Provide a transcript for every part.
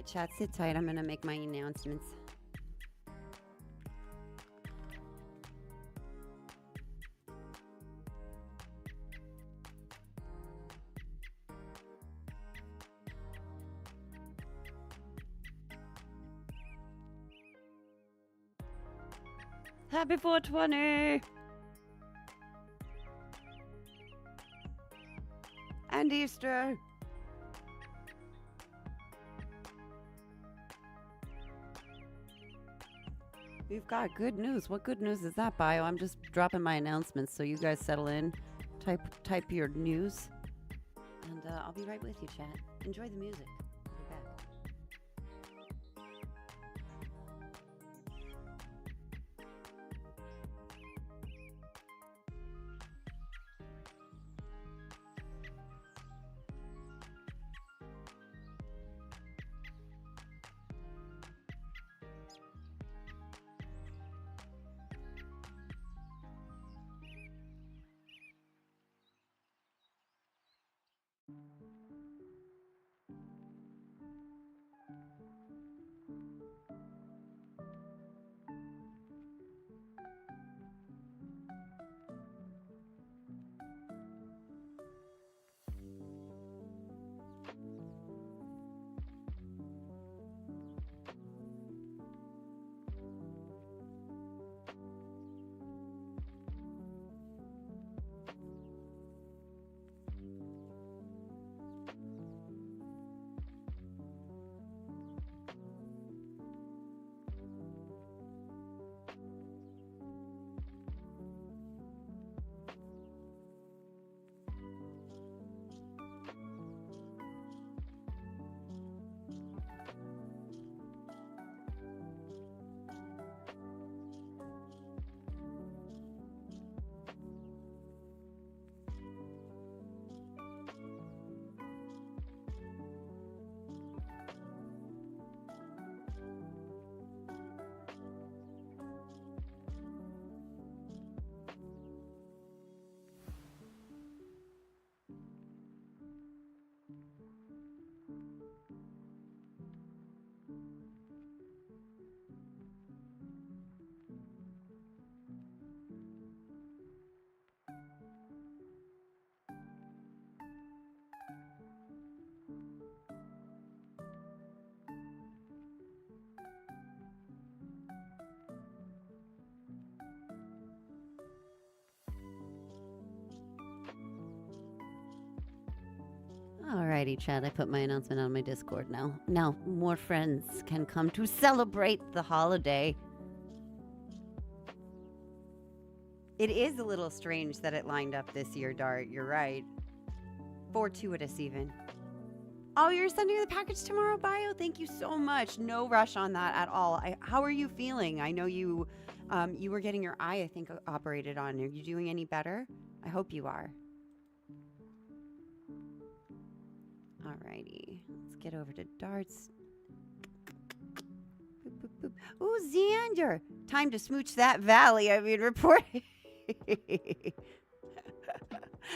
chat, sit tight. I'm gonna make my announcements. Happy 420! And Easter! We've got good news. What good news is that, Bio? I'm just dropping my announcements so you guys settle in. Type your news. And I'll be right with you, chat. Enjoy the music. I'll be back. Alrighty, chat. I put my announcement on my Discord now. Now, more friends can come to celebrate the holiday. It is a little strange that it lined up this year, Dart. You're right. Fortuitous, even. Oh, you're sending the package tomorrow, Bio? Thank you so much. No rush on that at all. How are you feeling? I know you were getting your eye, I think, operated on. Are you doing any better? I hope you are. Alrighty, let's get over to Darts. Boop, boop, boop. Ooh, Xander! Time to smooch that valley. I mean, report.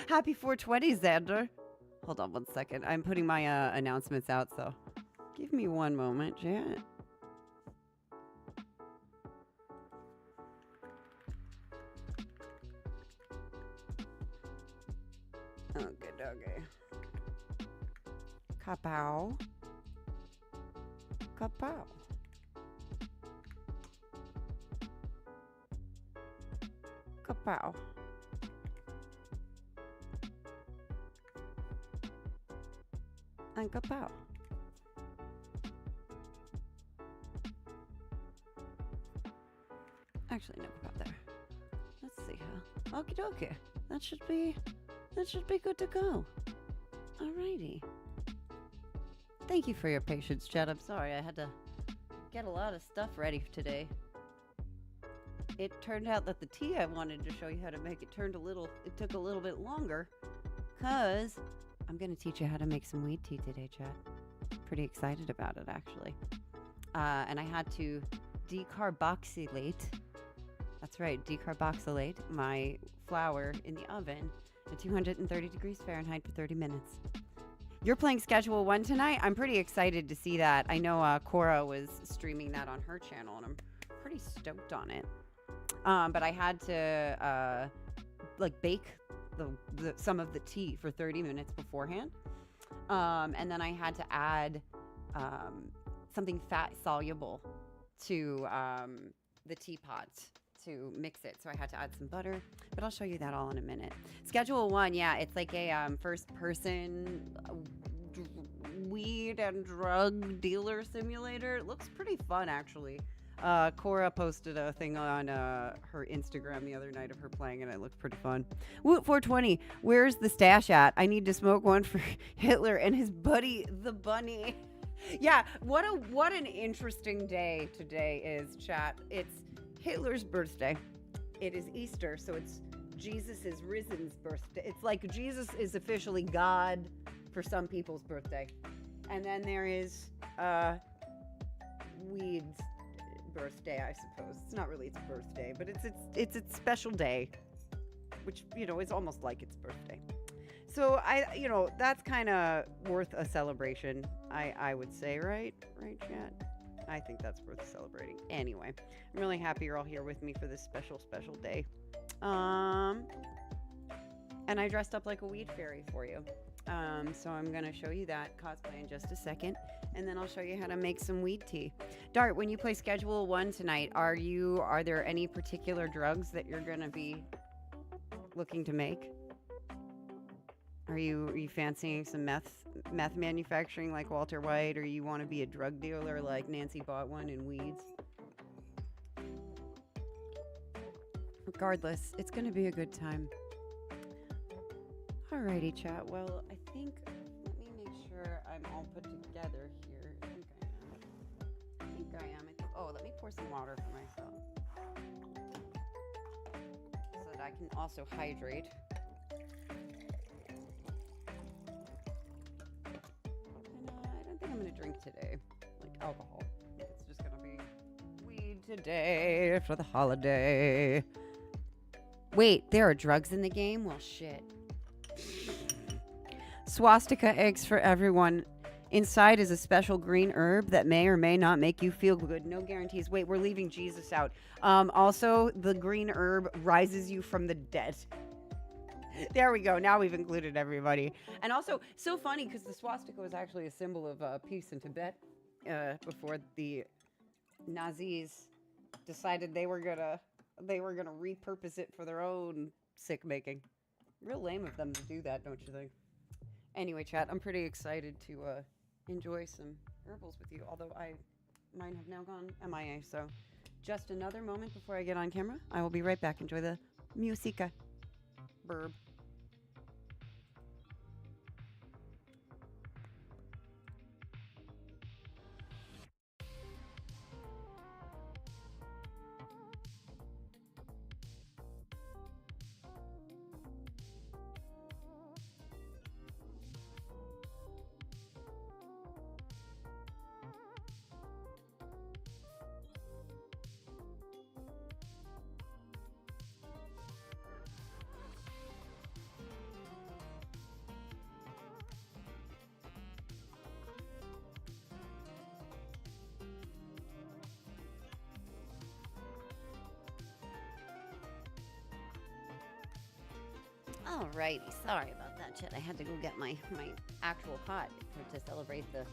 Happy 420, Xander. Hold on one second. I'm putting my announcements out, so give me one moment, chat. Okay. Kapow. Kapow. Kapow. And kapow. Actually, no kapow there. Let's see how. Okie dokie. That should be good to go. Alrighty. Thank you for your patience, Chad. I'm sorry, I had to get a lot of stuff ready today. It turned out that the tea I wanted to show you how to make, it took a little bit longer, because I'm going to teach you how to make some weed tea today, Chad. Pretty excited about it, actually. And I had to decarboxylate, that's right, decarboxylate my flour in the oven at 230 degrees Fahrenheit for 30 minutes. You're playing Schedule 1 tonight? I'm pretty excited to see that. I know Cora was streaming that on her channel, and I'm pretty stoked on it. But I had to like bake some of the tea for 30 minutes beforehand. And then I had to add something fat soluble to the teapot to mix it. So I had to add some butter, but I'll show you that all in a minute. Schedule 1, yeah, it's like a first person weed and drug dealer simulator. It looks pretty fun, actually. Cora posted a thing on her Instagram the other night of her playing, and it looked pretty fun. Woot 420, where's the stash at? I need to smoke one for Hitler and his buddy, the bunny. Yeah, what an interesting day today is, chat. It's Hitler's birthday. It is Easter, so it's Jesus' risen's birthday. It's like Jesus is officially God for some people's birthday. And then there is Weed's birthday, I suppose. It's not really its birthday, but it's its special day, which, you know, is almost like its birthday. So that's kind of worth a celebration, I would say, right, chat? I think that's worth celebrating. Anyway, I'm really happy you're all here with me for this special day. And I dressed up like a weed fairy for you. So I'm going to show you that cosplay in just a second, and then I'll show you how to make some weed tea. Dart, when you play Schedule 1 tonight, are there any particular drugs that you're going to be looking to make? Are you fancying some meth manufacturing like Walter White, or you want to be a drug dealer like Nancy Botwin in Weeds? Regardless, it's going to be a good time. Alrighty, chat. Well, I think, let me make sure I'm all put together here. I think I am. Oh, let me pour some water for myself so that I can also hydrate. And I don't think I'm going to drink today, like alcohol. It's just going to be weed today for the holiday. Wait, there are drugs in the game? Well, shit. Swastika eggs for everyone. Inside is a special green herb that may or may not make you feel good. No guarantees. Wait, we're leaving Jesus out. Also, the green herb rises you from the dead. There we go. Now we've included everybody. And also, so funny because the swastika was actually a symbol of peace in Tibet before the Nazis decided they were gonna repurpose it for their own sick making. Real lame of them to do that, don't you think? Anyway, chat, I'm pretty excited to enjoy some herbals with you, although mine have now gone MIA, so just another moment before I get on camera. I will be right back. Enjoy the musica. Burb. Alrighty, sorry about that, chat. I had to go get my actual pot to celebrate the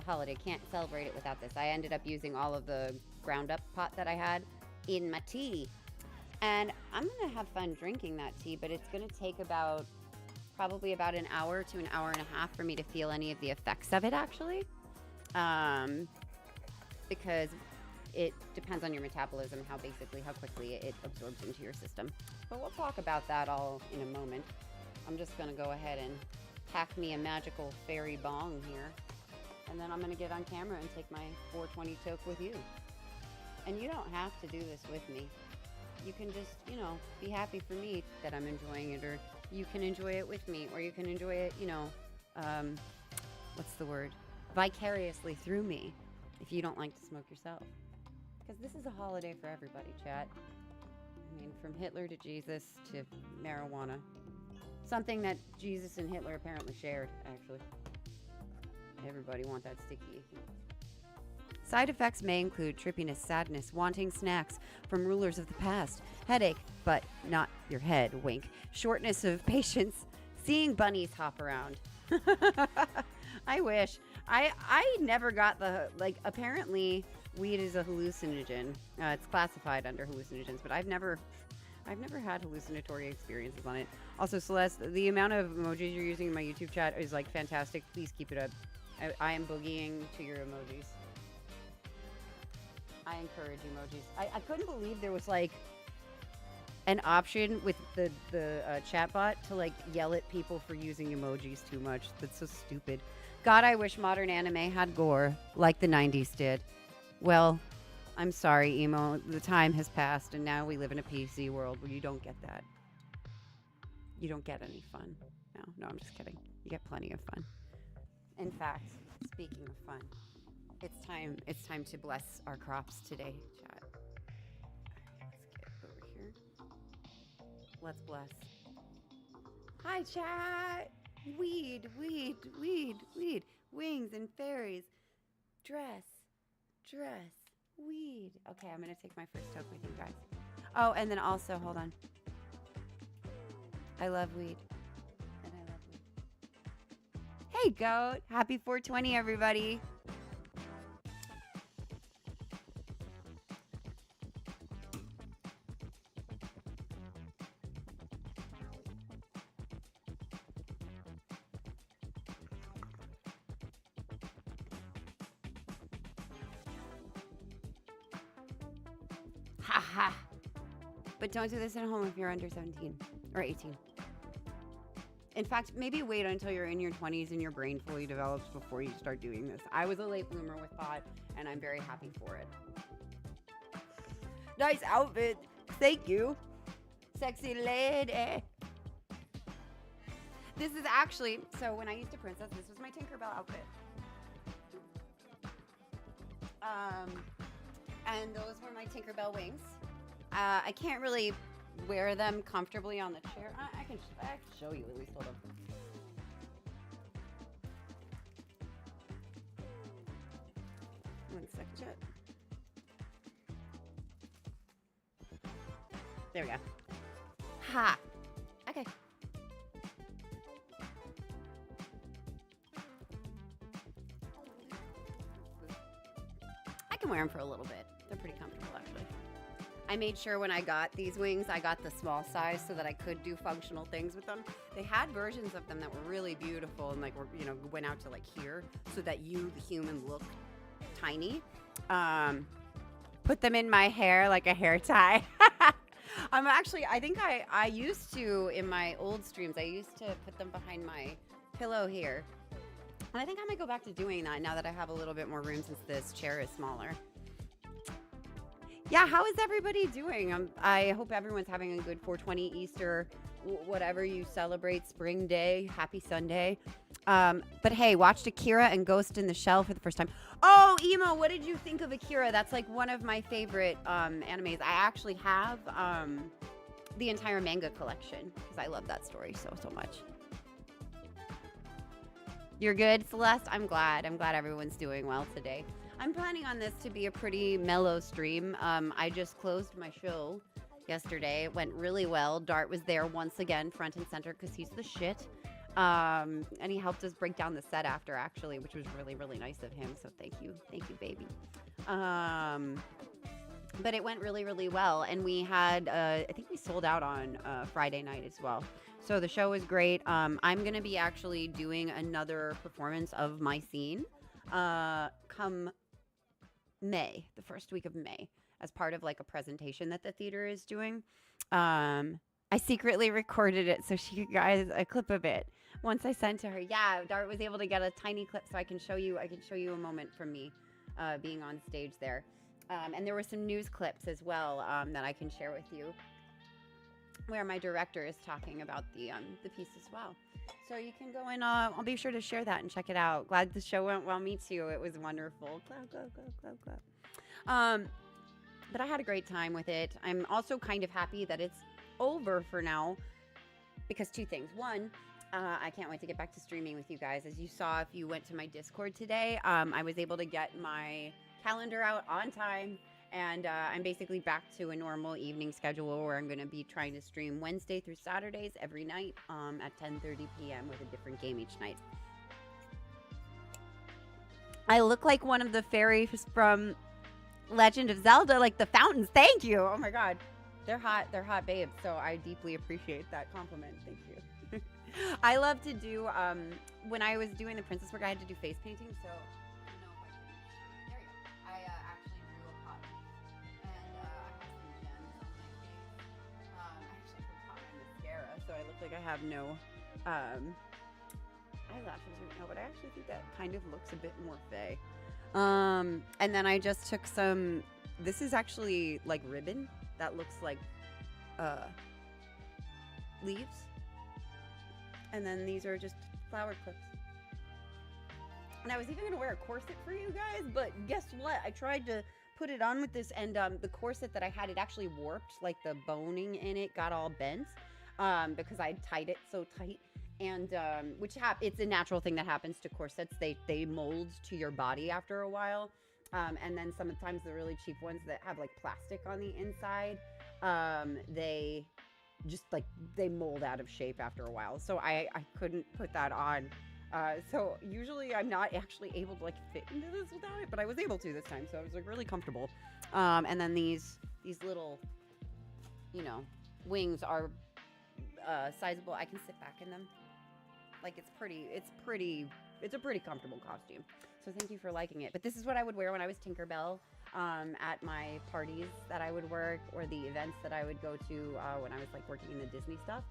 holiday. Can't celebrate it without this. I ended up using all of the ground up pot that I had in my tea. And I'm going to have fun drinking that tea, but it's going to take probably about an hour to an hour and a half for me to feel any of the effects of it, actually. Because it depends on your metabolism, how quickly it absorbs into your system. But we'll talk about that all in a moment. I'm just going to go ahead and pack me a magical fairy bong here. And then I'm going to get on camera and take my 420 toke with you. And you don't have to do this with me. You can just, be happy for me that I'm enjoying it, or you can enjoy it with me, or you can enjoy it, what's the word? Vicariously through me, if you don't like to smoke yourself. Because this is a holiday for everybody, chat. I mean, from Hitler to Jesus to marijuana. Something that Jesus and Hitler apparently shared, actually. Everybody want that sticky. Side effects may include trippiness, sadness, wanting snacks from rulers of the past, headache, but not your head, wink, shortness of patience, seeing bunnies hop around. I wish. I never got the, like, apparently weed is a hallucinogen. It's classified under hallucinogens, but I've never had hallucinatory experiences on it. Also, Celeste, the amount of emojis you're using in my YouTube chat is, like, fantastic. Please keep it up. I am boogieing to your emojis. I encourage emojis. I couldn't believe there was, like, an option with the chatbot to, like, yell at people for using emojis too much. That's so stupid. God, I wish modern anime had gore like the 90s did. Well, I'm sorry, Emo. The time has passed, and now we live in a PC world where you don't get that. You don't get any fun. No, I'm just kidding. You get plenty of fun. In fact, speaking of fun, it's time to bless our crops today, chat. Let's get over here. Let's bless. Hi, chat. Weed. Wings and fairies. Dress. Weed. Okay, I'm gonna take my first toke with you guys. Oh, and then also, hold on. I love weed. And I love weed. Hey, goat. Happy 420, everybody. Haha. But don't do this at home if you're under 17 or 18. In fact, maybe wait until you're in your 20s and your brain fully develops before you start doing this. I was a late bloomer with pot, and I'm very happy for it. Nice outfit. Thank you. Sexy lady. This is actually, so when I used to princess, this was my Tinkerbell outfit. And those were my Tinkerbell wings. I can't really wear them comfortably on the chair. I can show you at least. Hold on. One sec, chat. There we go. Ha! Okay. I can wear them for a little bit. They're pretty comfortable, actually. I made sure when I got these wings, I got the small size so that I could do functional things with them. They had versions of them that were really beautiful and, like, were, you know, went out to, like, here so that you, the human, look tiny. Put them in my hair like a hair tie. I think I used to, in my old streams, I used to put them behind my pillow here. And I think I might go back to doing that now that I have a little bit more room since this chair is smaller. Yeah, how is everybody doing? I hope everyone's having a good 420 Easter, whatever you celebrate, spring day, happy Sunday. But hey, watched Akira and Ghost in the Shell for the first time. Oh, Emo, what did you think of Akira? That's like one of my favorite animes. I actually have the entire manga collection because I love that story so much. You're good, Celeste? I'm glad everyone's doing well today. I'm planning on this to be a pretty mellow stream. I just closed my show yesterday. It went really well. Dart was there once again, front and center, because he's the shit. And he helped us break down the set after, actually, which was really, really nice of him. So thank you, baby. But it went really, really well. And we had, I think we sold out on Friday night as well. So the show was great. I'm going to be actually doing another performance of my scene come May, the first week of May, as part of like a presentation that the theater is doing. I secretly recorded it so she could guys a clip of it. Once I sent to her, yeah, Dart was able to get a tiny clip so I can show you a moment from me being on stage there. And there were some news clips as well that I can share with you, where my director is talking about the piece as well. So you can go and I'll be sure to share that and check it out. Glad the show went well. Me too. It was wonderful. But I had a great time with it. I'm also kind of happy that it's over for now because two things. One, I can't wait to get back to streaming with you guys. As you saw, if you went to my Discord today, I was able to get my calendar out on time, and I'm basically back to a normal evening schedule where I'm going to be trying to stream Wednesday through Saturdays every night at 10:30 p.m. with a different game each night. I look like one of the fairies from Legend of Zelda, like the fountains. Thank you. Oh my god. They're hot babes, so I deeply appreciate that compliment. Thank you. I love to do, when I was doing the princess work, I had to do face painting, so I don't know if I can, there you go. I actually drew a pot, and I have some gems on my face. I actually forgot my mascara, so I look like I have no eyelashes right now, but I actually think that kind of looks a bit more fey. And then I just took some, this is actually like ribbon that looks like leaves. And then these are just flower clips. And I was even going to wear a corset for you guys, but guess what? I tried to put it on with this, and the corset that I had, it actually warped. Like the boning in it got all bent because I tied it so tight. And it's a natural thing that happens to corsets. They mold to your body after a while. And then sometimes the really cheap ones that have like plastic on the inside, they mold out of shape after a while. So I couldn't put that on. So usually I'm not actually able to like fit into this without it, but I was able to this time. So I was like really comfortable. And then these little, wings are sizable. I can sit back in them. Like it's a pretty comfortable costume. So thank you for liking it. But this is what I would wear when I was Tinkerbell. At my parties that I would work, or the events that I would go to when I was like working in the Disney stuff.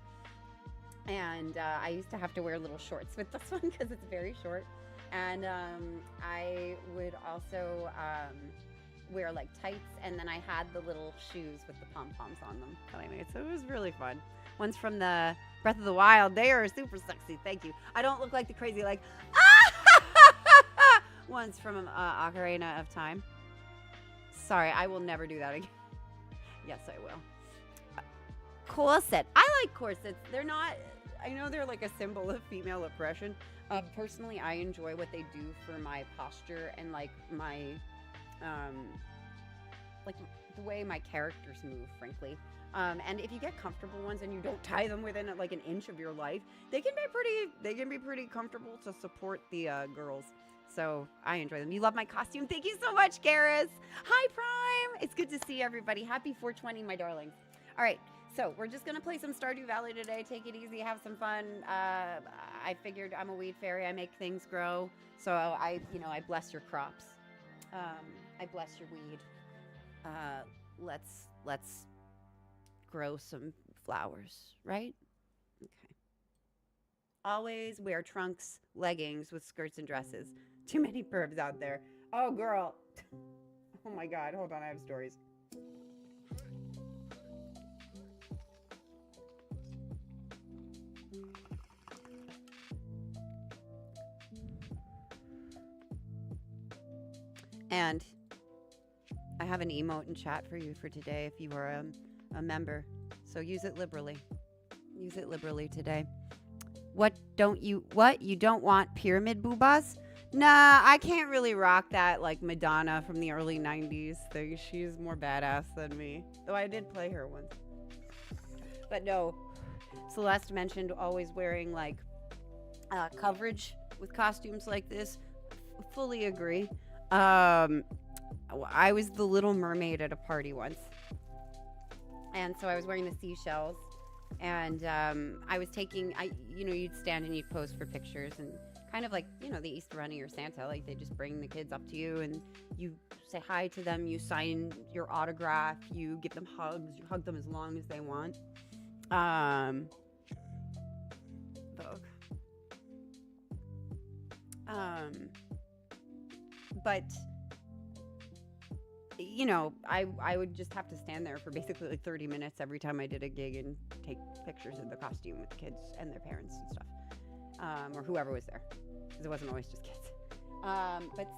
And I used to have to wear little shorts with this one because it's very short. And I would also wear like tights, and then I had the little shoes with the pom-poms on them that I made. So it was really fun. One's from the Breath of the Wild. They are super sexy. Thank you. I don't look like the crazy like one's from Ocarina of Time. Sorry, I will never do that again. Yes, I will. Corset. I like corsets. They're not, I know they're like a symbol of female oppression. Personally, I enjoy what they do for my posture and like my, like the way my characters move, frankly. And if you get comfortable ones and you don't tie them within like an inch of your life, they can be pretty comfortable to support the girls. So I enjoy them. You love my costume. Thank you so much, Garrus. Hi, Prime. It's good to see everybody. Happy 420, my darlings. All right. So we're just going to play some Stardew Valley today. Take it easy. Have some fun. I figured I'm a weed fairy. I make things grow. So I bless your crops. I bless your weed. Let's grow some flowers, right? Okay. Always wear trunks, leggings with skirts and dresses. Too many pervs out there. Oh, girl. Oh, my God. Hold on. I have stories. And I have an emote in chat for you for today if you are a member. So use it liberally. Use it liberally today. You don't want pyramid boobas? Nah, I can't really rock that like Madonna from the early 90s thing. She's more badass than me. Though I did play her once. But no, Celeste mentioned always wearing like coverage with costumes like this. Fully agree. I was the Little Mermaid at a party once. And so I was wearing the seashells. And I was taking, you'd stand and you'd pose for pictures, and kind of like, the Easter Bunny or Santa, like they just bring the kids up to you and you say hi to them, you sign your autograph, you give them hugs, you hug them as long as they want. But I would just have to stand there for basically like 30 minutes every time I did a gig and take pictures in the costume with the kids and their parents and stuff, or whoever was there, because it wasn't always just kids. But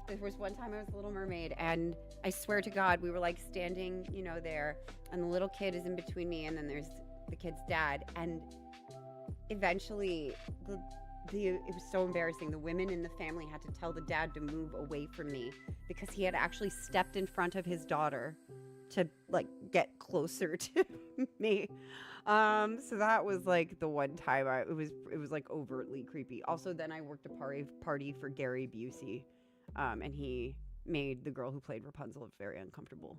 there was one time I was the Little Mermaid, and I swear to God, we were like standing, there, and the little kid is in between me, and then there's the kid's dad, and eventually, it was so embarrassing. The women in the family had to tell the dad to move away from me because he had actually stepped in front of his daughter to like get closer to me. So that was like the one time it was like overtly creepy. Also, then I worked a party for Gary Busey, and he made the girl who played Rapunzel very uncomfortable.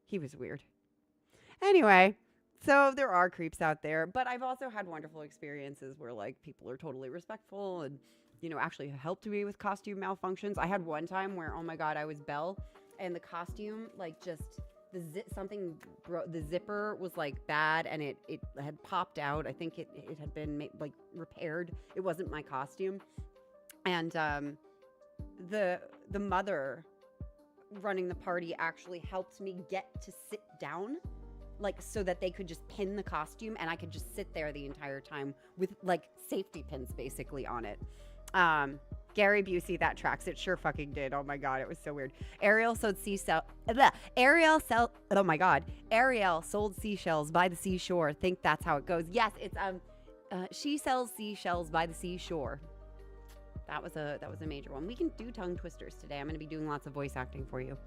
He was weird. Anyway, so there are creeps out there, but I've also had wonderful experiences where like people are totally respectful and, you know, actually helped me with costume malfunctions. I had one time where, oh my God, I was Belle and the costume, like just the zipper was like bad and it had popped out. I think it had been like repaired. It wasn't my costume. And the mother running the party actually helped me get to sit down, like so that they could just pin the costume and I could just sit there the entire time with like safety pins basically on it. Gary Busey, that tracks. It sure fucking did. Oh my God, it was so weird. Ariel sold seashells by the seashore. Think that's how it goes. Yes, it's she sells seashells by the seashore. That was a major one. We can do tongue twisters today. I'm going to be doing lots of voice acting for you.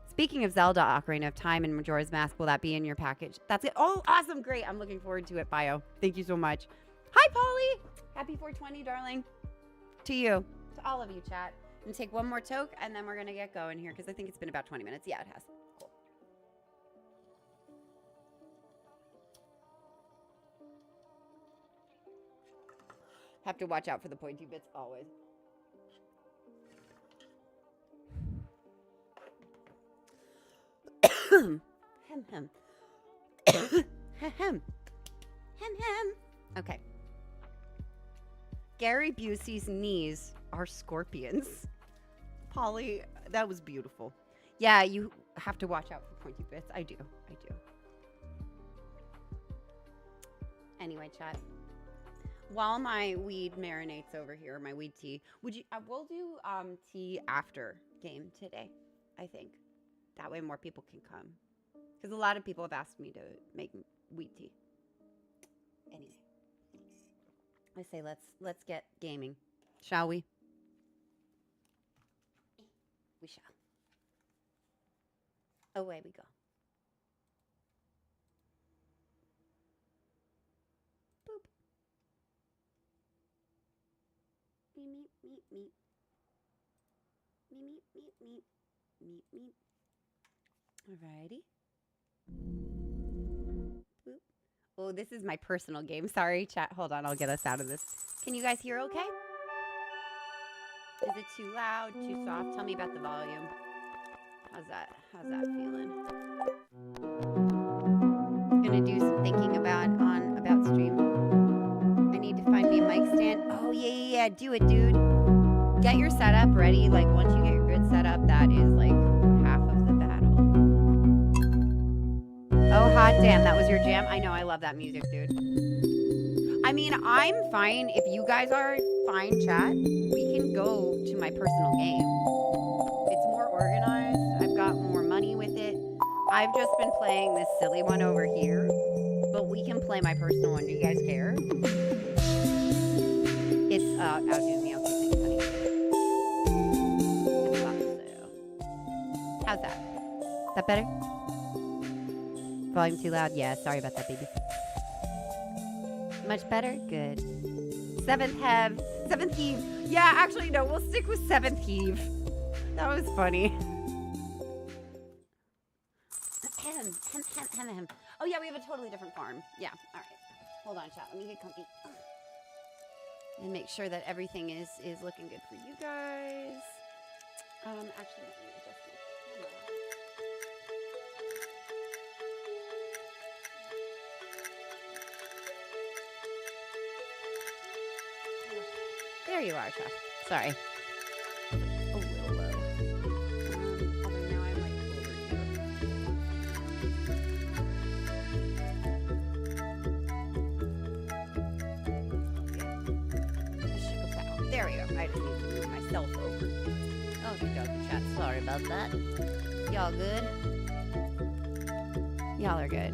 Speaking of Zelda Ocarina of Time and Majora's Mask, will that be in your package? That's it. Oh, awesome. Great. I'm looking forward to it, Bio. Thank you so much. Hi, Polly. Happy 420, darling. To you. To all of you, chat. I'm going to take one more toke, and then we're going to get going here, because I think it's been about 20 minutes. Yeah, it has. Cool. Have to watch out for the pointy bits, always. Hem hem. Hem hem. Okay. Gary Busey's knees are scorpions. Polly, that was beautiful. Yeah, you have to watch out for pointy bits. I do. Anyway, chat. While my weed marinates over here, my weed tea, would you? We'll do tea after game today, I think. That way more people can come. Because a lot of people have asked me to make weed tea. Anyway. I say let's get gaming. Shall we? We shall. Away we go. Boop. Meep meep meep meep meep meep meep meep. Alrighty. Boop. Oh, this is my personal game. Sorry, chat. Hold on, I'll get us out of this. Can you guys hear okay? Is it too loud, too soft? Tell me about the volume. How's that feeling? Gonna do some thinking about stream. I need to find me a mic stand. Oh yeah, do it, dude. Get your setup ready. Like once you get your good setup, that is like half of the battle. Oh, hot damn, that was your jam? I know, I love that music, dude. I mean, I'm fine. If you guys are fine, chat, we can go to my personal game. It's more organized. I've got more money with it. I've just been playing this silly one over here, but we can play my personal one. Do you guys care? It's, excuse me, I'll keep things funny. How's that? Is that better? Volume too loud? Yeah, sorry about that, baby. Much better? Good. Seventh heave. Yeah, actually, no, we'll stick with seventh heave. That was funny. Oh, yeah, we have a totally different farm. Yeah, all right. Hold on, chat. Let me get comfy. And make sure that everything is looking good for you guys. Actually, let me adjust my camera. There you are, Chef. Sorry. A little low. Although now I'm like over here. There we go. I just need to move myself over. Okay, dokie, chat. Sorry about that. Y'all good? Y'all are good.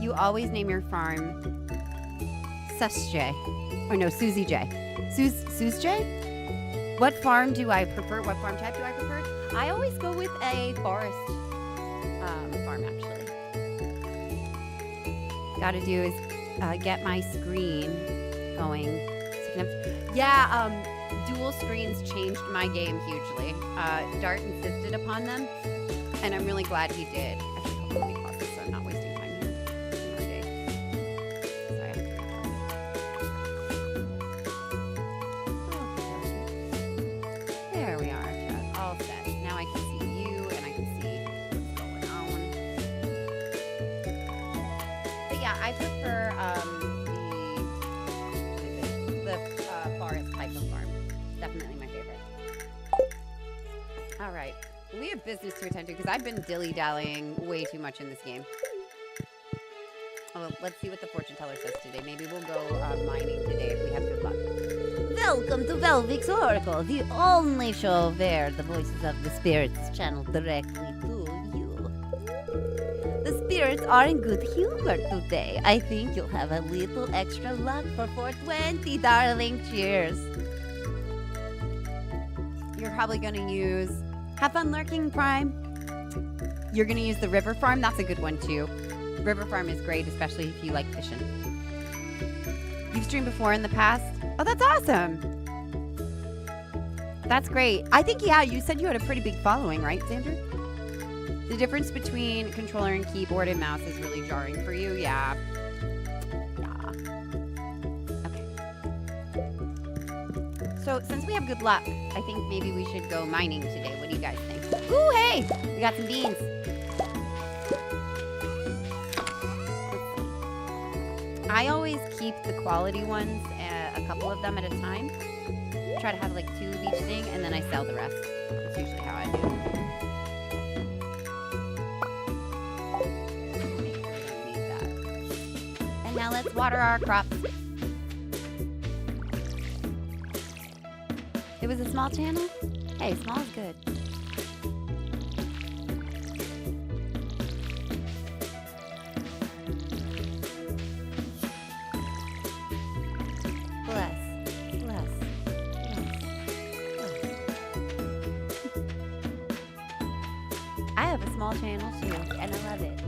You always name your farm Sus J. Or no, Susie J. Suze J? What farm do I prefer? What farm type do I prefer? I always go with a forest farm, actually. Gotta do is get my screen going. Yeah, dual screens changed my game hugely. Dart insisted upon them, and I'm really glad he did. Actually, hold on, let me pause this so I'm not wasting time here. Okay. Sorry. There we are, chat. All set. Now I can see you, and I can see what's going on. But yeah, I prefer the forest type of farm. It's definitely my favorite. All right. We have business to attend to because I've been dilly-dallying way too much in this game. Oh, let's see what the fortune teller says today. Maybe we'll go mining today if we have good luck. Welcome to Velvik's Oracle, the only show where the voices of the spirits is channeled directly to you. The spirits are in good humor today. I think you'll have a little extra luck for 420, darling. Cheers. You're probably going to use... Have fun lurking, Prime. You're going to use the river farm. That's a good one, too. River farm is great, especially if you like fishing. You've streamed before in the past? Oh, that's awesome. That's great. I think, yeah, you said you had a pretty big following, right, Xander? The difference between controller and keyboard and mouse is really jarring for you. Yeah. Okay. So, since we have good luck, I think maybe we should go mining today. What do you guys think? Ooh, hey! We got some beans. I always keep the quality ones, a couple of them at a time. Try to have like 2 of each thing, and then I sell the rest. That's usually how I do it. Make sure we don't need that. And now let's water our crops. It was a small channel? Hey, small is good. I have a small channel too, and I love it.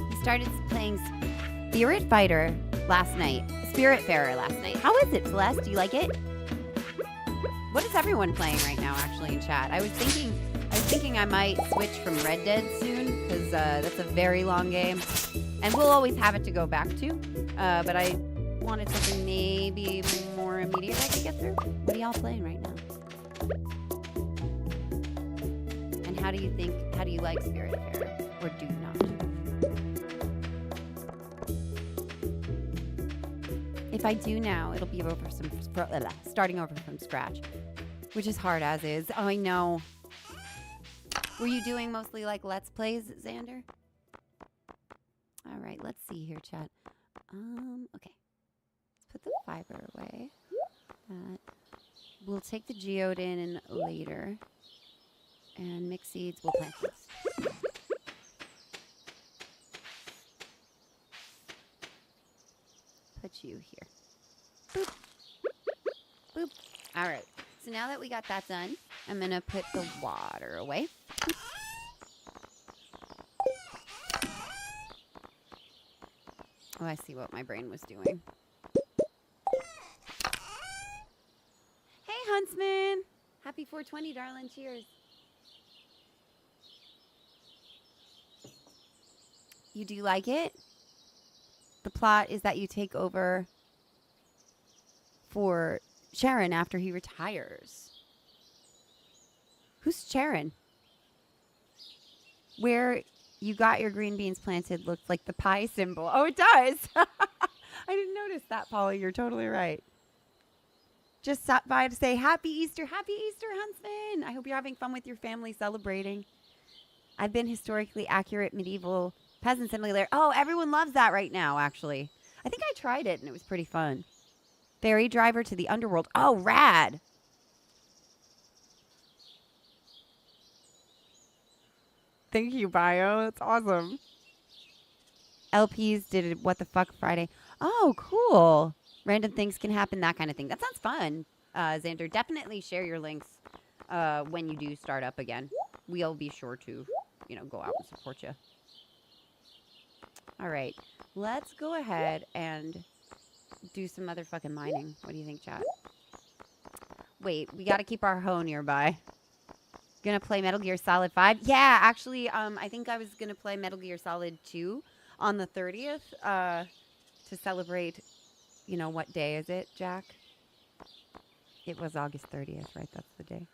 He started playing Spiritfarer last night. How is it, Celeste? Do you like it? What is everyone playing right now, actually, in chat? I was thinking I might switch from Redhead soon, because that's a very long game. And we'll always have it to go back to. But I wanted something maybe more immediate I could get through. What are y'all playing right now? And how do you like Spiritfarer? Or do not? If I do now, it'll be over starting over from scratch. Which is hard as is. Oh, I know. Were you doing mostly like Let's Plays, Xander? All right, let's see here, chat. Okay. Let's put the fiber away. We'll take the geode in later. And mix seeds, we'll plant this. Put you here. Boop. Boop. All right. So now that we got that done, I'm going to put the water away. Oh, I see what my brain was doing. Hey, Huntsman. Happy 420, darling. Cheers. You do like it? The plot is that you take over for Sharon after he retires. Who's Sharon? Where you got your green beans planted looks like the pie symbol. Oh, it does. I didn't notice that, Polly. You're totally right. Just stopped by to say Happy Easter. Happy Easter, Huntsman. I hope you're having fun with your family celebrating. I've been historically accurate medieval peasant simulator. Oh, everyone loves that right now, actually. I think I tried it, and it was pretty fun. Ferry driver to the underworld. Oh, rad. Thank you, Bio. That's awesome. LPs did it, What the Fuck Friday. Oh, cool. Random things can happen, that kind of thing. That sounds fun, Xander. Definitely share your links when you do start up again. We'll be sure to, go out and support you. All right. Let's go ahead and do some motherfucking mining. What do you think, chat? Wait, we got to keep our hoe nearby. Gonna play Metal Gear Solid 5? Yeah, actually, I think I was gonna play Metal Gear Solid 2 on the 30th to celebrate, what day is it, Jack? It was August 30th, right? That's the day.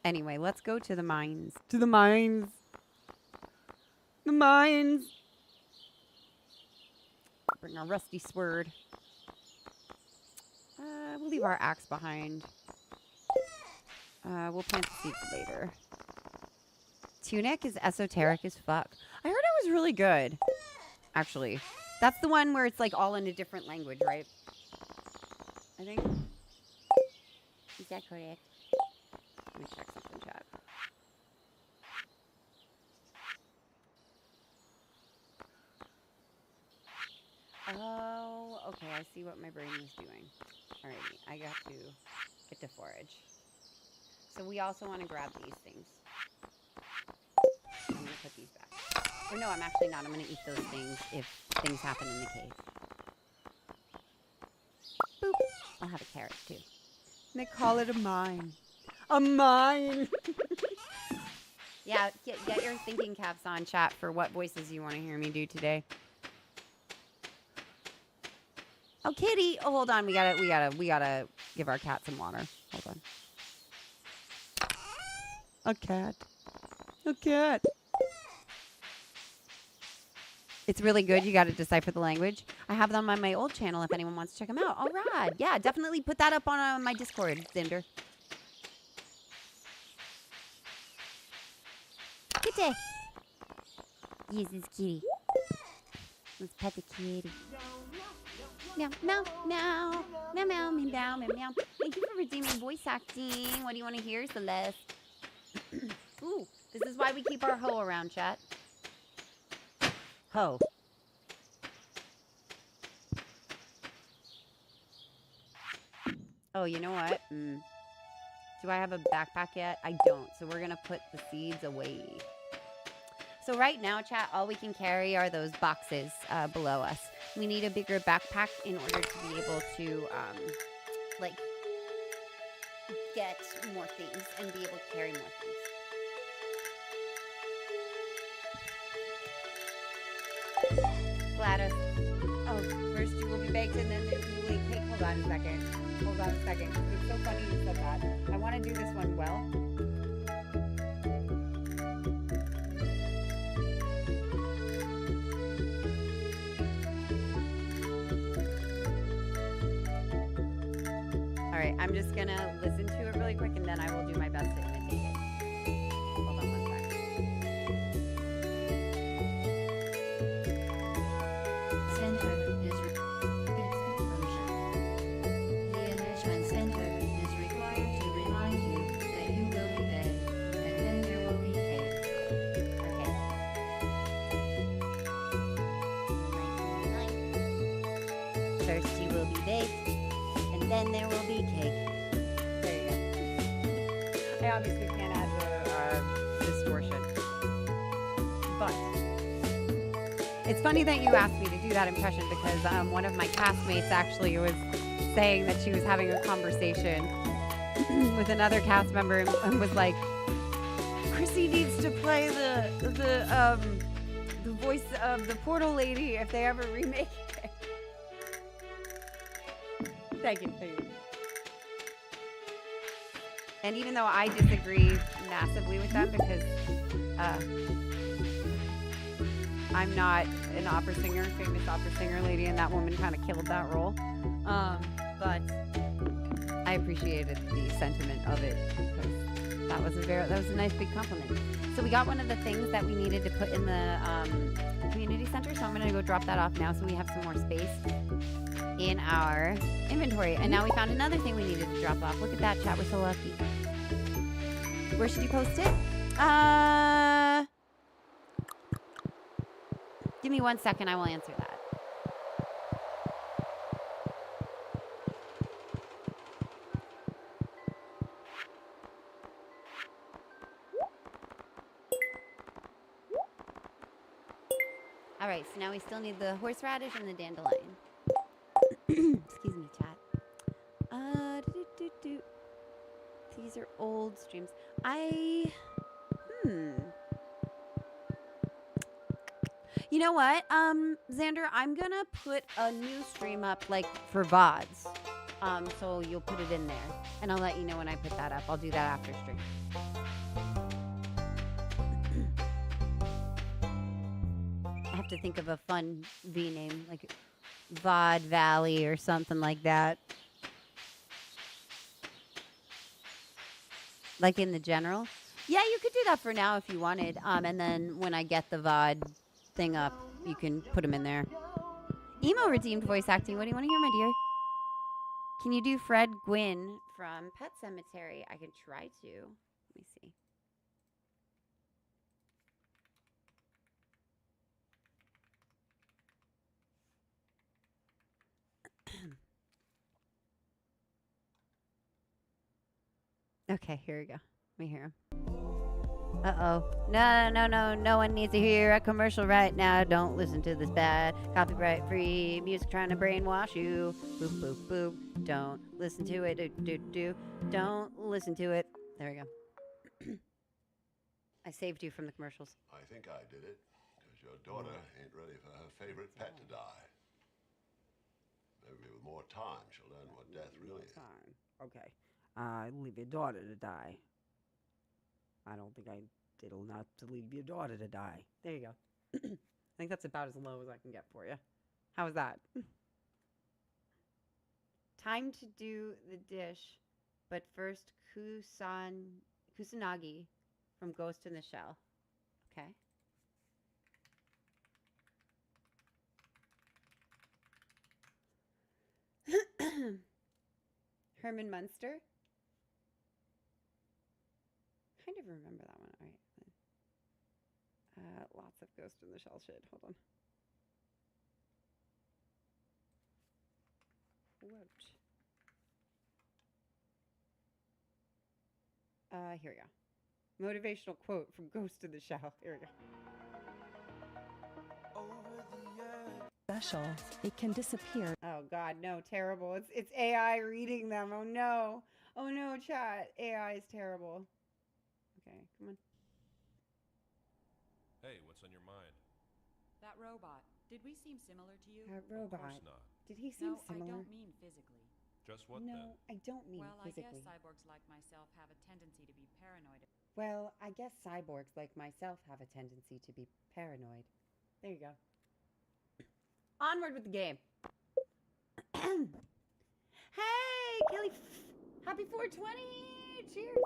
Anyway, let's go to the mines. To the mines. The mines. Bring our rusty sword. We'll leave our axe behind. We'll plant the seeds later. Tunic is esoteric as fuck. I heard it was really good, actually. That's the one where it's like all in a different language, right? I think. Is that correct? Let me check something, chat. Oh, okay. I see what my brain is doing. Alrighty, I got to get to forage. So we also want to grab these things. I'm going to put these back. Or no, I'm actually not. I'm going to eat those things if things happen in the cave. Boop. I'll have a carrot too. They call it a mine. A mine! Yeah, get your thinking caps on, chat, for what voices you want to hear me do today. Oh, kitty! Oh, hold on. We gotta give our cat some water. Hold on. A cat. A cat. It's really good. You got to decipher the language. I have them on my old channel if anyone wants to check them out. All right. Yeah, definitely put that up on my Discord, Zinder. Kitty. Yes, it's kitty. Let's pet the kitty. Meow, meow, meow. Meow, meow, meow, meow, meow. Thank you for redeeming voice acting. What do you want to hear, Celeste? Ooh, this is why we keep our hoe around, chat. Hoe. Oh, you know what? Do I have a backpack yet? I don't. So we're going to put the seeds away. So right now, chat, all we can carry are those boxes below us. We need a bigger backpack in order to be able to, get more things and be able to carry more things. Gladys. Oh, first you will be baked and then there's newly cake. Hold on a second. Hold on a second. It's so funny you said that. I want to do this one well. All right, I'm just gonna listen to it really quick and then I will do my best to imitate it. Hold on one second. Center is conclusion. The enrichment center is required to remind you that you will be fed, and then there will be cake. Okay. First you will be baked, and then there will be cake. There you go. I obviously can't add the distortion. But it's funny that you asked me to do that impression because one of my castmates actually was saying that she was having a conversation with another cast member and was like, Chrissy needs to play the voice of the Portal Lady if they ever remake it. Thank you. And even though I disagree massively with them because I'm not an opera singer, famous opera singer lady, and that woman kind of killed that role. But I appreciated the sentiment of it because that was a nice big compliment. So we got one of the things that we needed to put in the community center, so I'm gonna go drop that off now so we have some more space in our inventory. And now we found another thing we needed to drop off. Look at that, chat. We're so lucky. Where should you post it? Give me 1 second. I will answer that. All right, so now we still need the horseradish and the dandelion. Excuse me, chat. These are old streams. You know what, Xander, I'm gonna put a new stream up, like, for VODs. So you'll put it in there, and I'll let you know when I put that up. I'll do that after stream. I have to think of a fun V name, like VOD Valley or something like that. Like in the general? Yeah, you could do that for now if you wanted. And then when I get the VOD thing up, you can put them in there. Emo redeemed voice acting. What do you want to hear, my dear? Can you do Fred Gwynn from Pet Sematary? I can try to. Let me see. Okay, here we go. Let me hear him. Uh-oh. No one needs to hear a commercial right now. Don't listen to this bad copyright-free music trying to brainwash you. Boop, boop, boop. Don't listen to it. Do. Don't listen to it. There we go. I saved you from the commercials. I think I did it, because your daughter ain't ready for her favorite pet to die. Maybe with more time, she'll learn what death really is. Okay. Leave your daughter to die. I don't think I did enough to leave your daughter to die. There you go. I think that's about as low as I can get for you. How was that? Time to do the dish, but first Kusanagi from Ghost in the Shell. Okay. Herman Munster. Kind of remember that one. All right. Lots of Ghost in the Shell shit. Hold on. Here we go. Motivational quote from Ghost in the Shell. Here we go. Special. It can disappear. Oh God, no, terrible. It's AI reading them. Oh no. Oh no, chat. AI is terrible. Okay, come on. Hey, what's on your mind? That robot. Did we seem similar to you? That robot. Of course not. Did he seem No, similar? I don't mean physically. Just what No, then? I don't mean Well, I physically. guess cyborgs like myself have a tendency to be paranoid. Well, I guess cyborgs like myself have a tendency to be paranoid. There you go. Onward with the game. Hey, Kelly. Happy 420. Cheers.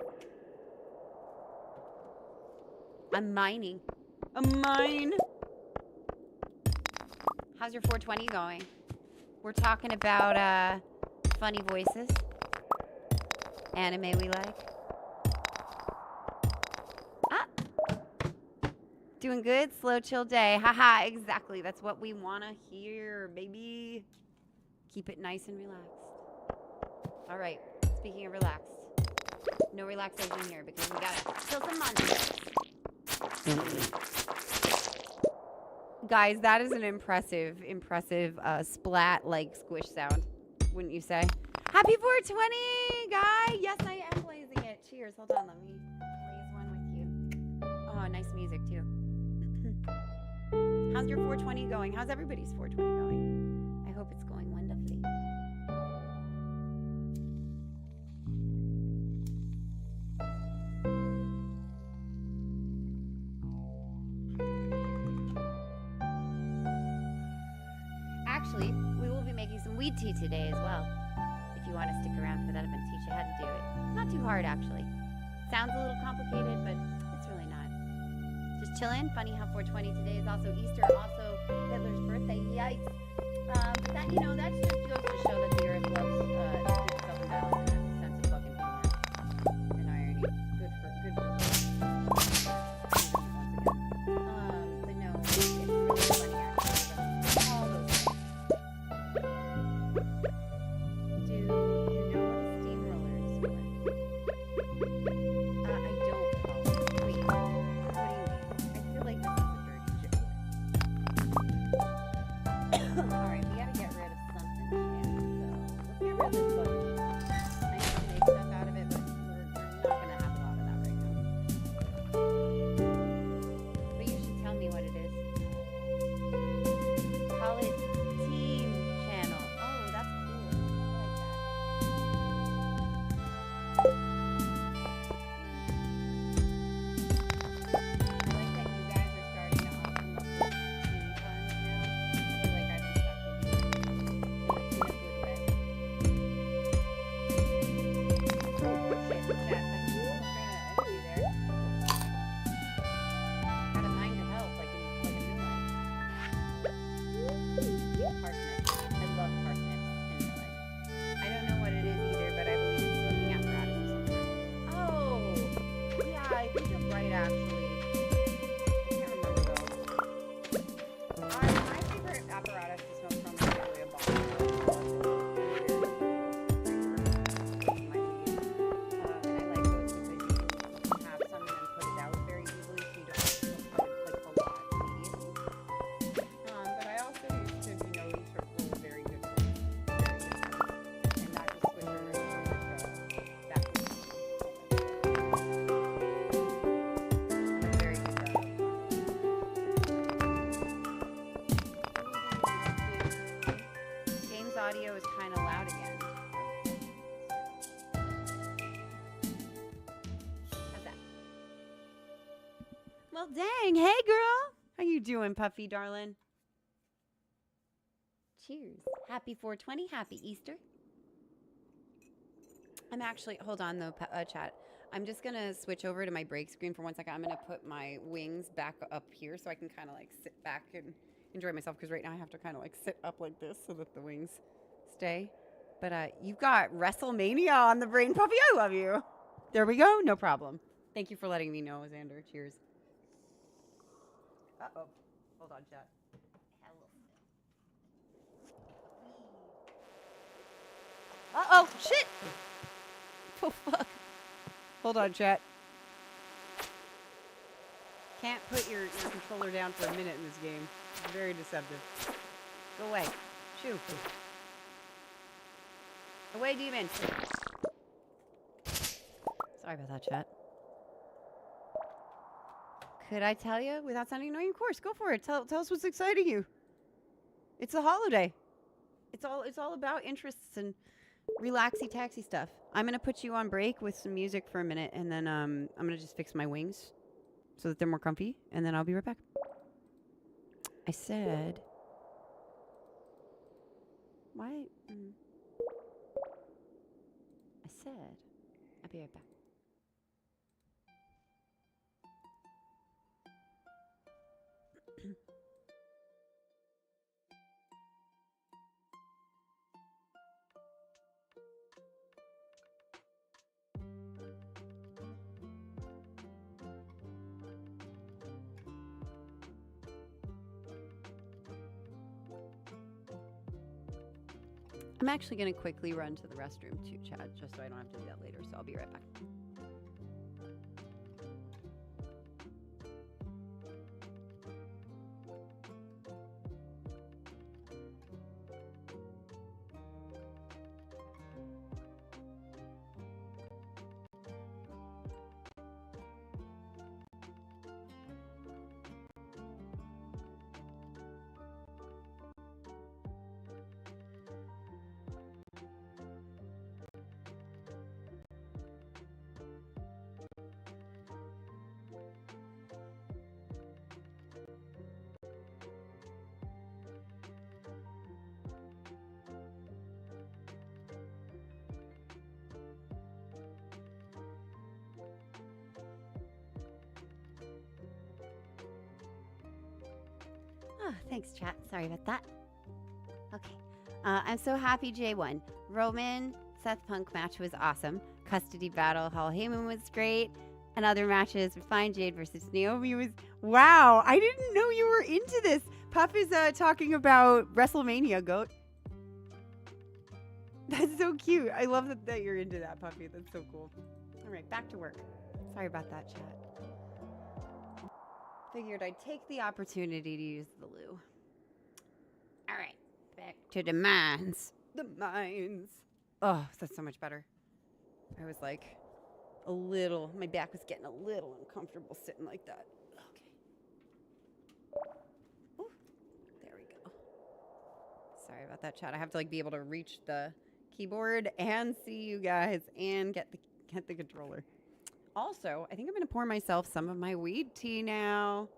I'm mining. I'm mine. How's your 420 going? We're talking about funny voices. Anime we like. Ah. Doing good? Slow, chill day. Haha, exactly. That's what we want to hear, baby. Keep it nice and relaxed. All right. Speaking of relaxed. No relaxation here because we got to kill some monsters. Guys, that is an impressive splat-like squish sound, wouldn't you say? Happy 420, guy! Yes, I am blazing it. Cheers. Hold on, let me blaze one with you. Oh, nice music, too. How's your 420 going? How's everybody's 420 going? I hope it's going wonderfully. Actually, we will be making some weed tea today as well. If you want to stick around for that, I'm going to teach you how to do it. It's not too hard, actually. Sounds a little complicated, but it's really not. Just chillin'. Funny how 420 today is also Easter, also Hitler's birthday. Yikes. But that, you know, that just goes to show that the earth loves to keep itself in balance and has a sense of fucking humor and irony. Good for actually. I can't remember though. My favorite apparatus to smoke from is probably a bomb. And I like those because you can have some and then put it out very easily, so you don't have to smoke like a lot immediately. But I also used to be known to roll very good ones. Very good ones. And that just switcher is so much vacuum. I'm a very good James' audio is kind of loud again. How's that? Well, dang. Hey, girl. How you doing, Puffy, darling? Cheers. Happy 420. Happy Easter. I'm actually, hold on though, chat. I'm just going to switch over to my break screen for 1 second. I'm going to put my wings back up here so I can kind of like sit back and enjoy myself, because right now I have to kind of like sit up like this so that the wings stay. But you've got WrestleMania on the brain, Puffy. I love you. There we go. No problem. Thank you for letting me know, Xander. Cheers. Uh-oh. Hold on, chat. Uh-oh. Shit. Oh, fuck. Hold on, chat. Can't put your controller down for a minute in this game. It's very deceptive. Go away. Shoo. Away, demon. Sorry about that, chat. Could I tell you without sounding annoying? Of course, go for it. Tell us what's exciting you. It's a holiday. It's all about interests and relaxy-taxy stuff. I'm gonna put you on break with some music for a minute, and then I'm gonna just fix my wings so that they're more comfy, and then I'll be right back. I said, why? I said, I'll be right back. I'm actually going to quickly run to the restroom too, Chad, just so I don't have to do that later, so I'll be right back. Oh, thanks, chat. Sorry about that. Okay. I'm so happy Jay won. Roman Seth Punk match was awesome. Custody battle Hall Heyman was great. And other matches were fine. Jade versus Naomi was... Wow! I didn't know you were into this. Puff is talking about WrestleMania, goat. That's so cute. I love that you're into that, Puffy. That's so cool. All right, back to work. Sorry about that, chat. Figured I'd take the opportunity to use the loo. All right, back to the mines. The mines. Oh, that's so much better. I was like my back was getting a little uncomfortable sitting like that. Okay. Ooh, there we go. Sorry about that, chat. I have to like be able to reach the keyboard and see you guys and get the controller. Also, I think I'm going to pour myself some of my weed tea now.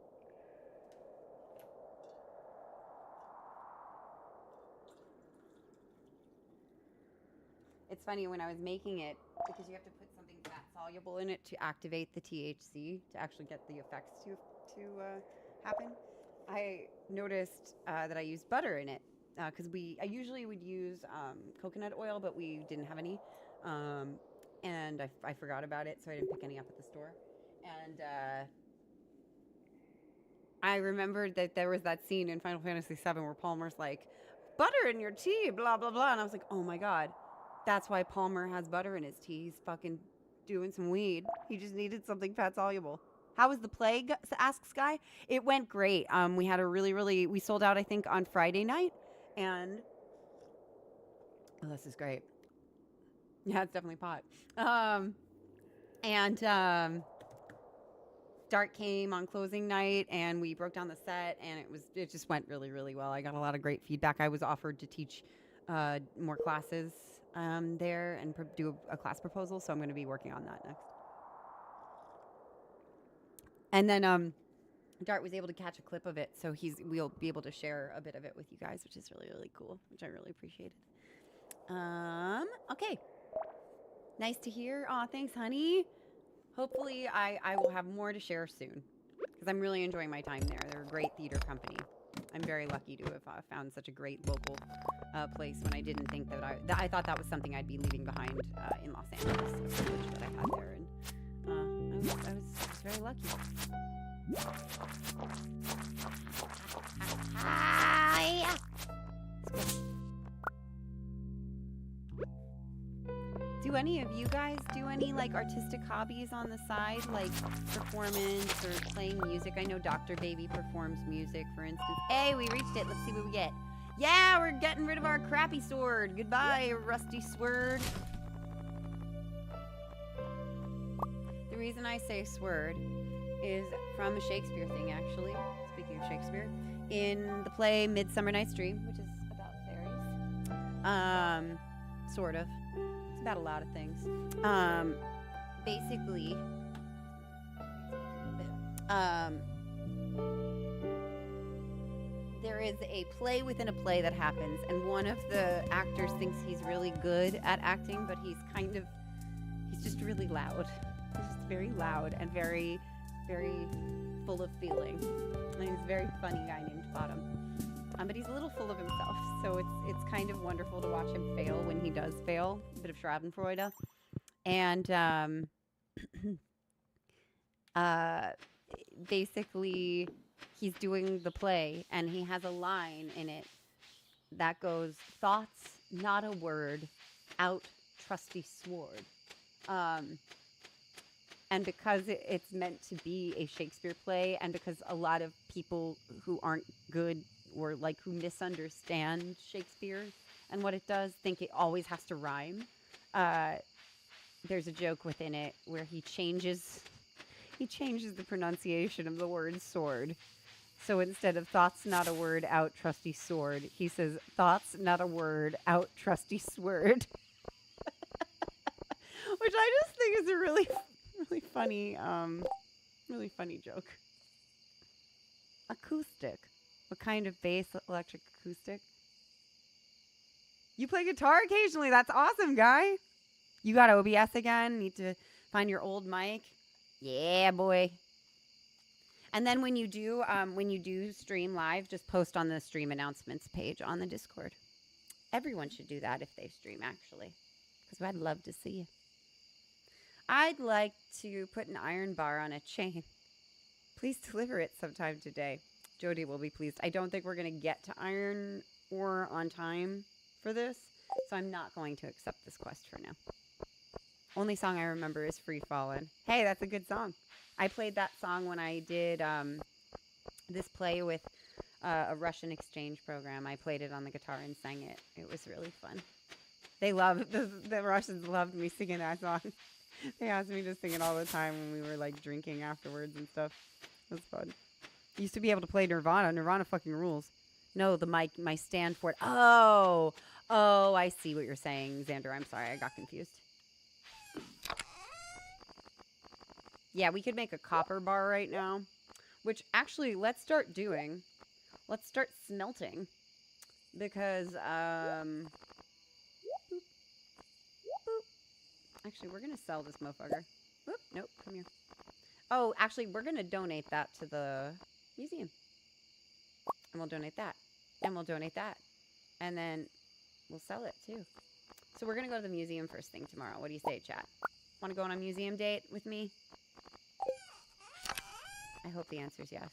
It's funny, when I was making it, because you have to put something fat soluble in it to activate the THC, to actually get the effects to happen, I noticed that I used butter in it. Because I usually would use coconut oil, but we didn't have any. And I forgot about it, so I didn't pick any up at the store. And I remembered that there was that scene in Final Fantasy VII where Palmer's like, butter in your tea, blah, blah, blah. And I was like, oh my God, that's why Palmer has butter in his tea. He's fucking doing some weed. He just needed something fat soluble. How was the play? Asks Guy. It went great. We had a really, we sold out, I think, on Friday night. And, oh, this is great. Yeah, it's definitely pot. Dart came on closing night and we broke down the set and it just went really, really well. I got a lot of great feedback. I was offered to teach more classes there and do a class proposal, so I'm going to be working on that next. And then Dart was able to catch a clip of it, so we'll be able to share a bit of it with you guys, which is really, really cool, which I really appreciated. Okay. Nice to hear. Aw, thanks, honey. Hopefully, I will have more to share soon, because I'm really enjoying my time there. They're a great theater company. I'm very lucky to have found such a great local place when I didn't think that I thought that was something I'd be leaving behind in Los Angeles, a privilege that I had there, and I was very lucky. Hi. Do any of you guys do any like artistic hobbies on the side, like performance or playing music? I know Dr. Baby performs music, for instance. Hey, we reached it. Let's see what we get. Yeah, we're getting rid of our crappy sword. Goodbye, rusty sword. The reason I say sword is from a Shakespeare thing, actually. Speaking of Shakespeare, in the play Midsummer Night's Dream, which is about fairies. Sort of. It's about a lot of things. Basically, there is a play within a play that happens, and one of the actors thinks he's really good at acting, but he's just really loud. He's just very loud and very, very full of feeling. And he's a very funny guy named Bottom. But he's a little full of himself, so it's kind of wonderful to watch him fail when he does fail. A bit of Schadenfreude. And basically, he's doing the play, and he has a line in it that goes, "Thoughts, not a word, out trusty sword." And because it's meant to be a Shakespeare play, and because a lot of people who aren't good or like who misunderstand Shakespeare and what it does think it always has to rhyme, there's a joke within it where he changes the pronunciation of the word sword. So instead of thoughts not a word out trusty sword, he says thoughts not a word out trusty sword. Which I just think is a really funny joke. Acoustic. What kind of bass? Electric acoustic? You play guitar occasionally. That's awesome, guy. You got OBS again? Need to find your old mic? Yeah, boy. And then when you do stream live, just post on the stream announcements page on the Discord. Everyone should do that if they stream, actually, because I'd love to see you. I'd like to put an iron bar on a chain. Please deliver it sometime today. Jody will be pleased. I don't think we're going to get to iron ore on time for this, so I'm not going to accept this quest for now. Only song I remember is Free Fallin'. Hey, that's a good song. I played that song when I did this play with a Russian exchange program. I played it on the guitar and sang it. It was really fun. The Russians loved me singing that song. They asked me to sing it all the time when we were like drinking afterwards and stuff. It was fun. Used to be able to play Nirvana. Nirvana fucking rules. No, my stand for it. Oh, I see what you're saying, Xander. I'm sorry, I got confused. Yeah, we could make a copper bar right now, which actually let's start doing. Let's start smelting because boop. Actually, we're gonna sell this motherfucker. Whoop, nope, come here. Oh, actually, we're gonna donate that to the museum. And we'll donate that. And we'll donate that. And then we'll sell it, too. So we're gonna go to the museum first thing tomorrow. What do you say, chat? Want to go on a museum date with me? I hope the answer is yes.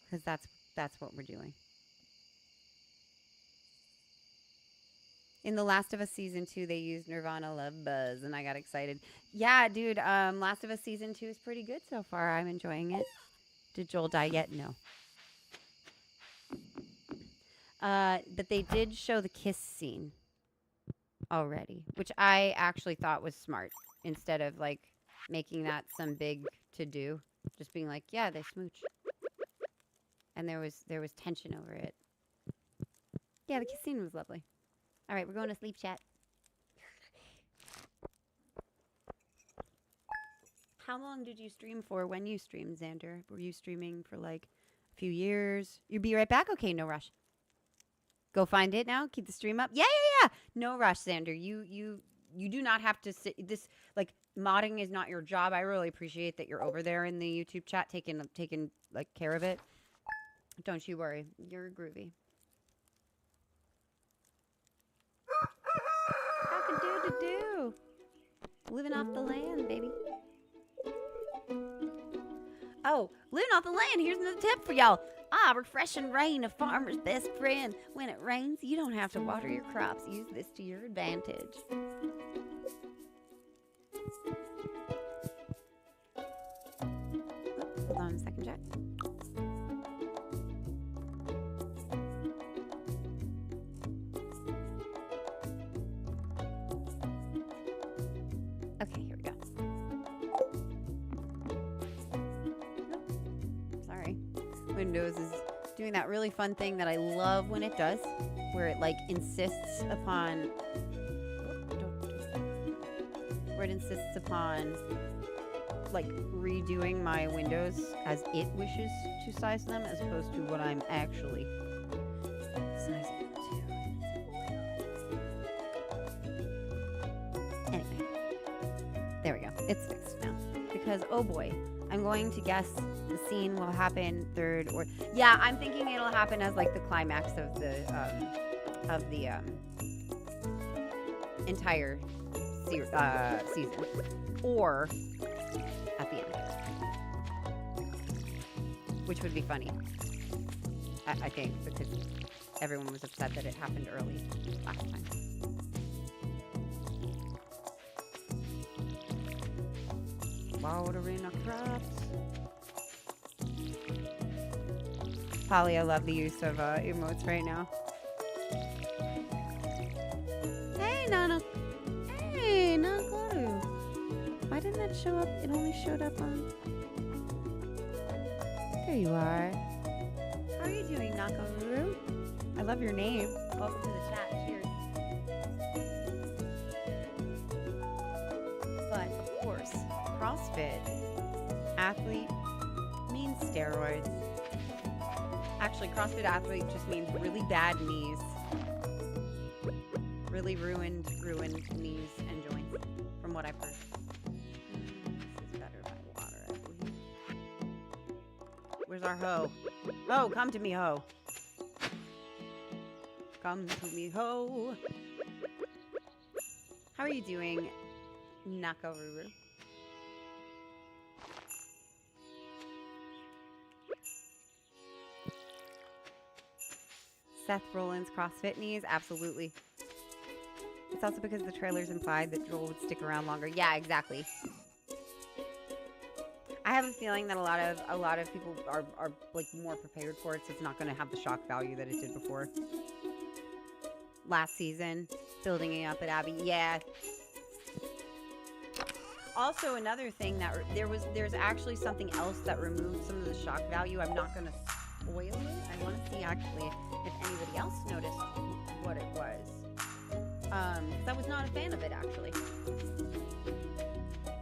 Because that's what we're doing. In The Last of Us Season 2, they used Nirvana Love Buzz, and I got excited. Yeah, dude, Last of Us Season 2 is pretty good so far. I'm enjoying it. Did Joel die yet? No. But they did show the kiss scene already, which I actually thought was smart. Instead of, like, making that some big to-do. Just being like, yeah, they smooch. And there was tension over it. Yeah, the kiss scene was lovely. All right, we're going to sleep, chat. How long did you stream for when you streamed, Xander? Were you streaming for like a few years? You'll be right back? Okay, no rush. Go find it now. Keep the stream up. Yeah. No rush, Xander. You do not have to sit. This, like, modding is not your job. I really appreciate that you're over there in the YouTube chat taking like care of it. Don't you worry. You're groovy. Cock-a-doo-doo-doo. Living off the land, baby. Oh, living off the land. Here's another tip for y'all. Refreshing rain, a farmer's best friend. When it rains, you don't have to water your crops. Use this to your advantage. Oops, hold on a second, Jack. Okay, here we go. Sorry. Windows is doing that really fun thing that I love when it does, where it like insists upon like redoing my windows as it wishes to size them as opposed to what I'm actually sizing them to. Anyway, there we go. It's fixed now. Because, oh boy, I'm going to guess the scene will happen third or... Yeah, I'm thinking it'll happen as, like, the climax of the entire season. Or at the end. Which would be funny. I think, because everyone was upset that it happened early last time. Watering our crops. Polly, I love the use of emotes right now. Hey, Nana. Hey, Nakaru. Why didn't that show up? It only showed up on... There you are. How are you doing, Nakaru? I love your name. Welcome to the chat. Cheers. But, of course, CrossFit athlete means steroids. Actually, CrossFit athlete just means really bad knees. Really ruined knees and joints, from what I've heard. This is better by water, I believe. Where's our hoe? Ho, come to me, hoe. Come to me, hoe. How are you doing, Nakaruru? Seth Rollins' CrossFit knees? Absolutely. It's also because the trailers implied that Joel would stick around longer. Yeah, exactly. I have a feeling that a lot of people are like more prepared for it, so it's not going to have the shock value that it did before. Last season, building it up at Abby. Yeah. Also, another thing that there's actually something else that removed some of the shock value. I'm not going to spoil it. I want to see actually if anybody else noticed what it was. Because I was not a fan of it, actually.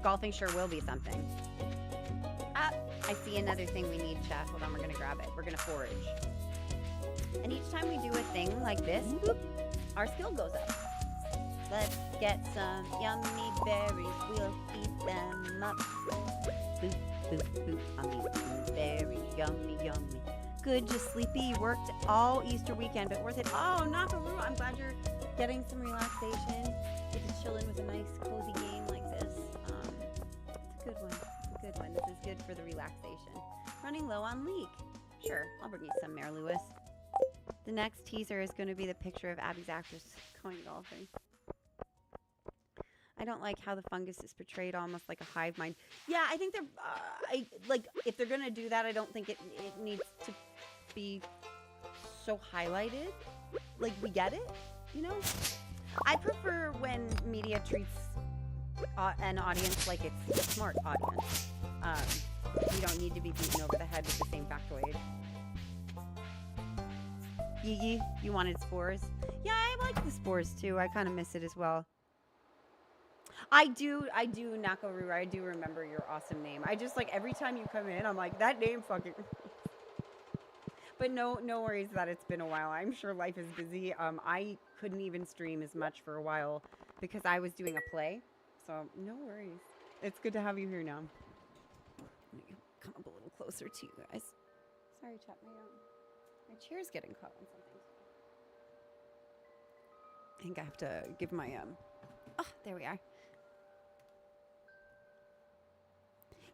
Golfing sure will be something. Ah, I see another thing we need, chat. Hold on, we're going to grab it. We're going to forage. And each time we do a thing like this, boop, our skill goes up. Let's get some yummy berries. We'll eat them up. Boop, boop, boop. I'm eating berries. Yummy, yummy. Good, just sleepy. You worked all Easter weekend, but worth it. Oh, Nakaru, I'm glad you're getting some relaxation. Get to chill in with a nice, cozy game like this. It's a good one. It's a good one. This is good for the relaxation. Running low on leek. Sure, I'll bring you some, Mare Lewis. The next teaser is going to be the picture of Abby's actress going golfing. I don't like how the fungus is portrayed almost like a hive mind. Yeah, I think they're, if they're going to do that, I don't think it needs to be so highlighted. Like, we get it, you know? I prefer when media treats an audience like it's a smart audience. You don't need to be beaten over the head with the same factoid. Yee, you wanted spores? Yeah, I like the spores too. I kind of miss it as well. I do, Nako Rura, I do remember your awesome name. I just, like, every time you come in, I'm like, that name fucking... But no worries that it's been a while. I'm sure life is busy. I couldn't even stream as much for a while because I was doing a play. So, no worries. It's good to have you here now. Let me come up a little closer to you guys. Sorry, chat, my chair's getting caught on something. I think I have to give my, oh, there we are.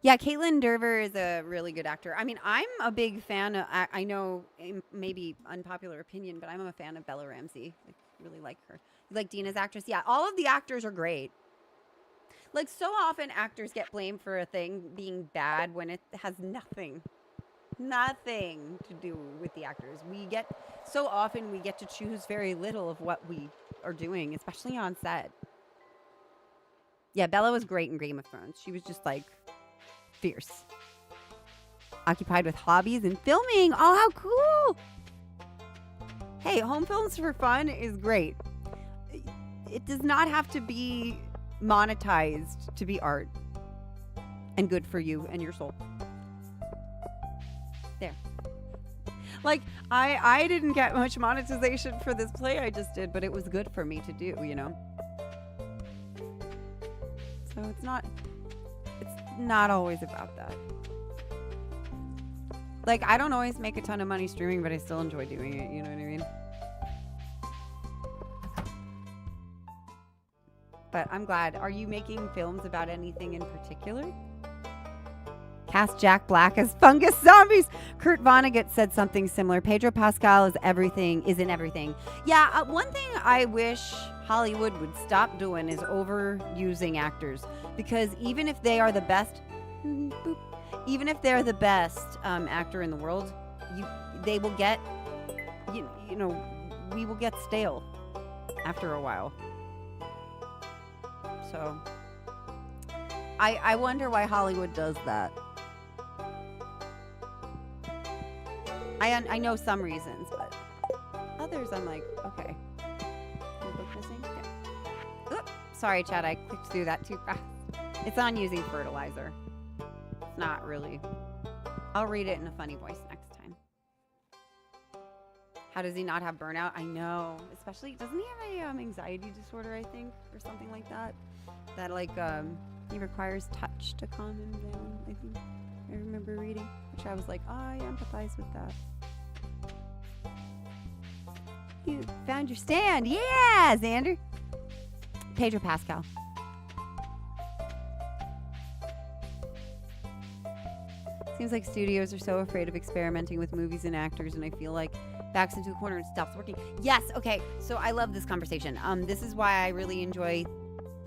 Yeah, Caitlin Derver is a really good actor. I mean, I'm a big fan of, I know maybe unpopular opinion, but I'm a fan of Bella Ramsey. I really like her. You like Dina's actress? Yeah, all of the actors are great. Like, so often actors get blamed for a thing being bad when it has nothing to do with the actors. So often we get to choose very little of what we are doing, especially on set. Yeah, Bella was great in Game of Thrones. She was just like fierce. Occupied with hobbies and filming. Oh, how cool. Hey, home films for fun is great. It does not have to be monetized to be art and good for you and your soul. There. Like, I didn't get much monetization for this play I just did, but it was good for me to do, you know? So it's not always about that. Like, I don't always make a ton of money streaming, but I still enjoy doing it, you know what I mean? But I'm glad. Are you making films about anything in particular? Cast Jack Black as fungus zombies. Kurt Vonnegut said something similar. Pedro Pascal is in everything. Yeah, one thing I wish Hollywood would stop doing is overusing actors, because even if they are the best, actor in the world, we will get stale after a while. So I wonder why Hollywood does that. I know some reasons, but others I'm like, okay. Okay. Oop, sorry, Chad, I clicked through that too fast. It's on using fertilizer. It's not really. I'll read it in a funny voice next time. How does he not have burnout? I know. Especially, doesn't he have a anxiety disorder, I think, or something like that? That, like, he requires touch to calm him down, I think. I remember reading, which I was like, oh, I empathize with that. You found your stand. Yeah, Xander. Pedro Pascal. Seems like studios are so afraid of experimenting with movies and actors, and I feel like backs into a corner and stops working. Yes, okay, so I love this conversation. This is why I really enjoy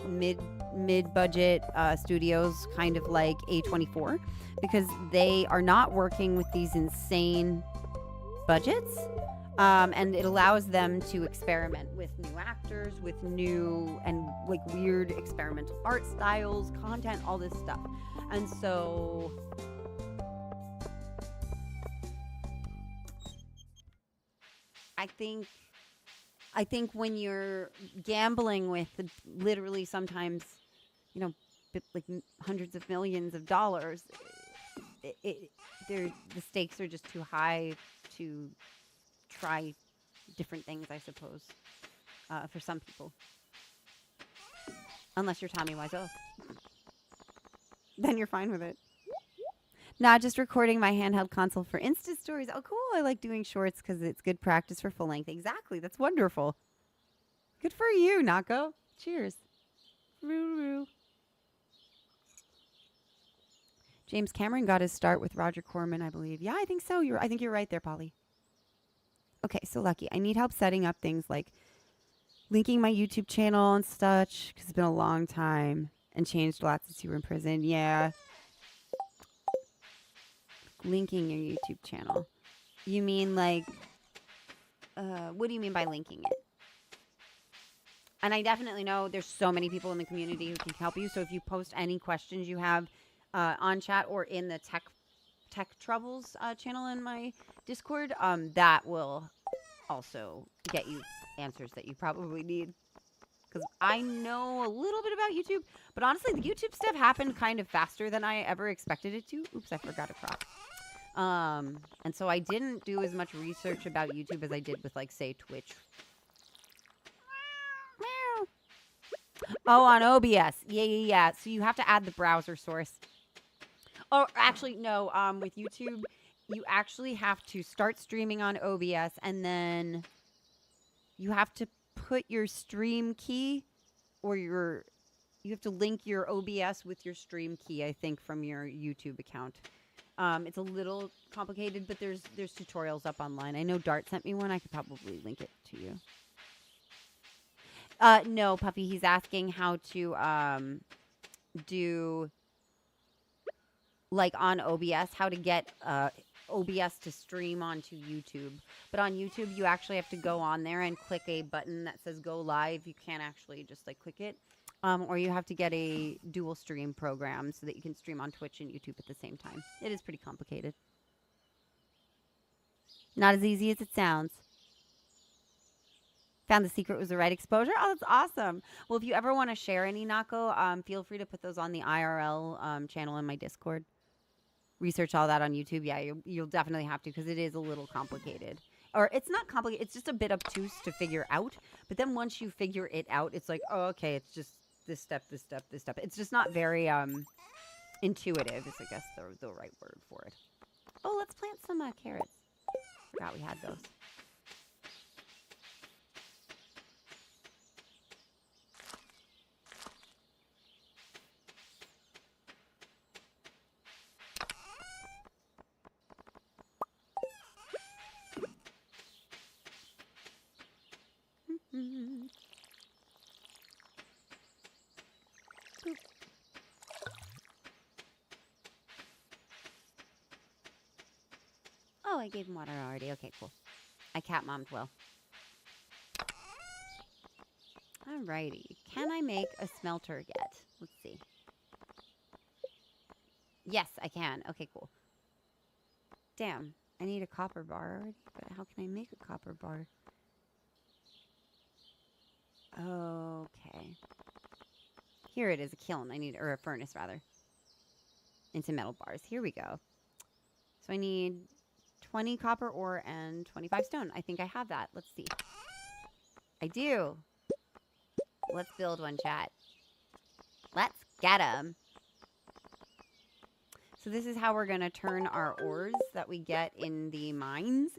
mid-budget studios, kind of like A24, because they are not working with these insane budgets, and it allows them to experiment with new actors, with new and like weird experimental art styles, content, all this stuff. And so I think when you're gambling with literally sometimes, like hundreds of millions of dollars, the stakes are just too high to try different things, I suppose, for some people. Unless you're Tommy Wiseau. Then you're fine with it. Not just recording my handheld console for Insta stories. Oh, cool. I like doing shorts because it's good practice for full length. Exactly. That's wonderful. Good for you, Nako. Cheers. Roo-roo. James Cameron got his start with Roger Corman, I believe. Yeah, I think so. I think you're right there, Polly. Okay, so Lucky, I need help setting up things like linking my YouTube channel and such, because it's been a long time and changed a lot since you were in prison. Yeah. Linking your YouTube channel. You mean like, what do you mean by linking it? And I definitely know there's so many people in the community who can help you. So if you post any questions you have on chat or in the Tech Troubles channel in my Discord, that will also get you answers that you probably need. Because I know a little bit about YouTube, but honestly, the YouTube stuff happened kind of faster than I ever expected it to. Oops, I forgot a crop. And so I didn't do as much research about YouTube as I did with, like, say, Twitch. Oh, on OBS. Yeah. So you have to add the browser source. Oh, actually, no. With YouTube, you actually have to start streaming on OBS, and then you have to put your stream key or you have to link your OBS with your stream key, I think, from your YouTube account. It's a little complicated, but there's tutorials up online. I know Dart sent me one. I could probably link it to you. No, Puffy, he's asking how to do, like, on OBS, how to get OBS to stream onto YouTube. But on YouTube, you actually have to go on there and click a button that says go live. You can't actually just, like, click it. Or you have to get a dual stream program so that you can stream on Twitch and YouTube at the same time. It is pretty complicated. Not as easy as it sounds. Found the secret was the right exposure. Oh, that's awesome. Well, if you ever want to share any Nako, feel free to put those on the IRL channel in my Discord. Research all that on YouTube. Yeah, you'll definitely have to because it is a little complicated. Or it's not complicated. It's just a bit obtuse to figure out. But then once you figure it out, it's like, oh, okay, it's just this step, this step, this step. It's just not very intuitive is, I guess, the right word for it. Oh, let's plant some carrots. Forgot we had those. Oh, I gave him water already. Okay, cool. I cat mommed well. Alrighty. Can I make a smelter yet? Let's see. Yes, I can. Okay, cool. Damn. I need a copper bar already, but how can I make a copper bar? Okay. Here it is, a kiln. or a furnace, rather. Into metal bars. Here we go. So I need 20 copper ore and 25 stone. I think I have that. Let's see. I do. Let's build one, chat. Let's get them. So this is how we're going to turn our ores that we get in the mines,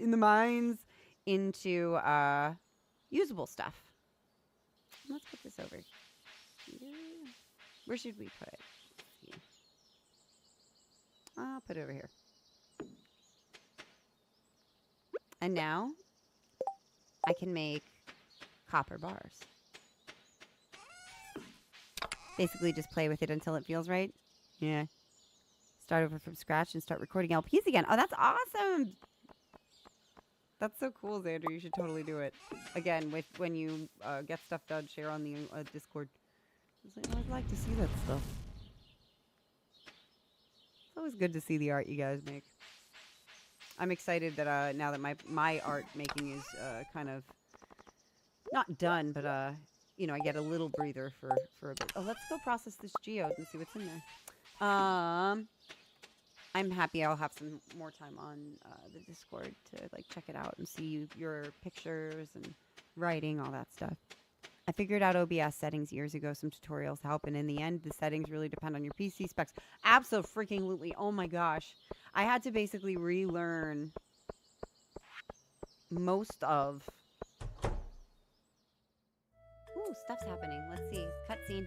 into usable stuff. Let's put this over here. Where should we put it? I'll put it over here. And now I can make copper bars. Basically just play with it until it feels right. Yeah. Start over from scratch and start recording LPs again. Oh, that's awesome. That's so cool, Xander. You should totally do it. Again, when you get stuff done, share on the Discord. I'd like to see that stuff. It's always good to see the art you guys make. I'm excited that now that my art making is kind of not done, but you know, I get a little breather for a bit. Oh, let's go process this geode and see what's in there. I'm happy I'll have some more time on the Discord to like check it out and see your pictures and writing, all that stuff. I figured out OBS settings years ago. Some tutorials help, and in the end, the settings really depend on your PC specs. Abso-freaking-lutely. Oh my gosh. I had to basically relearn most of... Ooh, stuff's happening. Let's see. Cutscene.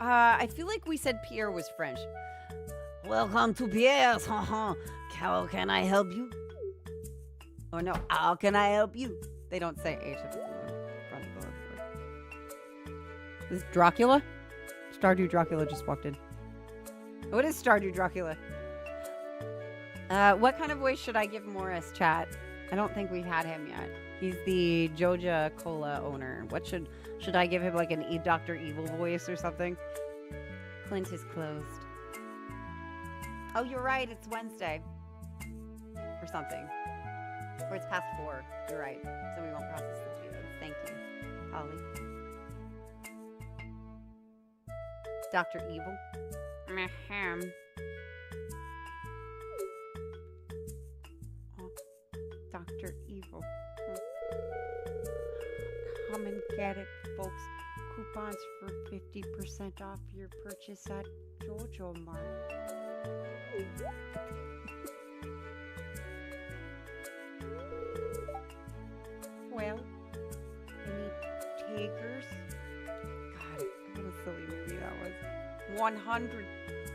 I feel like we said Pierre was French. Welcome to Pierre's. How can I help you? Or no, how can I help you? They don't say H at the front of the word. This is Dracula? Stardew Dracula just walked in. What is Stardew Dracula? What kind of voice should I give Morris, chat? I don't think we've had him yet. He's the Joja Cola owner. What should I give him, like an Dr. Evil voice or something? Clint is closed. Oh, you're right. It's Wednesday. Or something. Or it's past 4. You're right. So we won't process the videos. Thank you, Holly. Dr. Evil. Ahem. Oh, Dr. Evil. Come and get it, folks. Coupons for 50% off your purchase at Jojo Mart. Well, any takers? God, what a silly movie that was.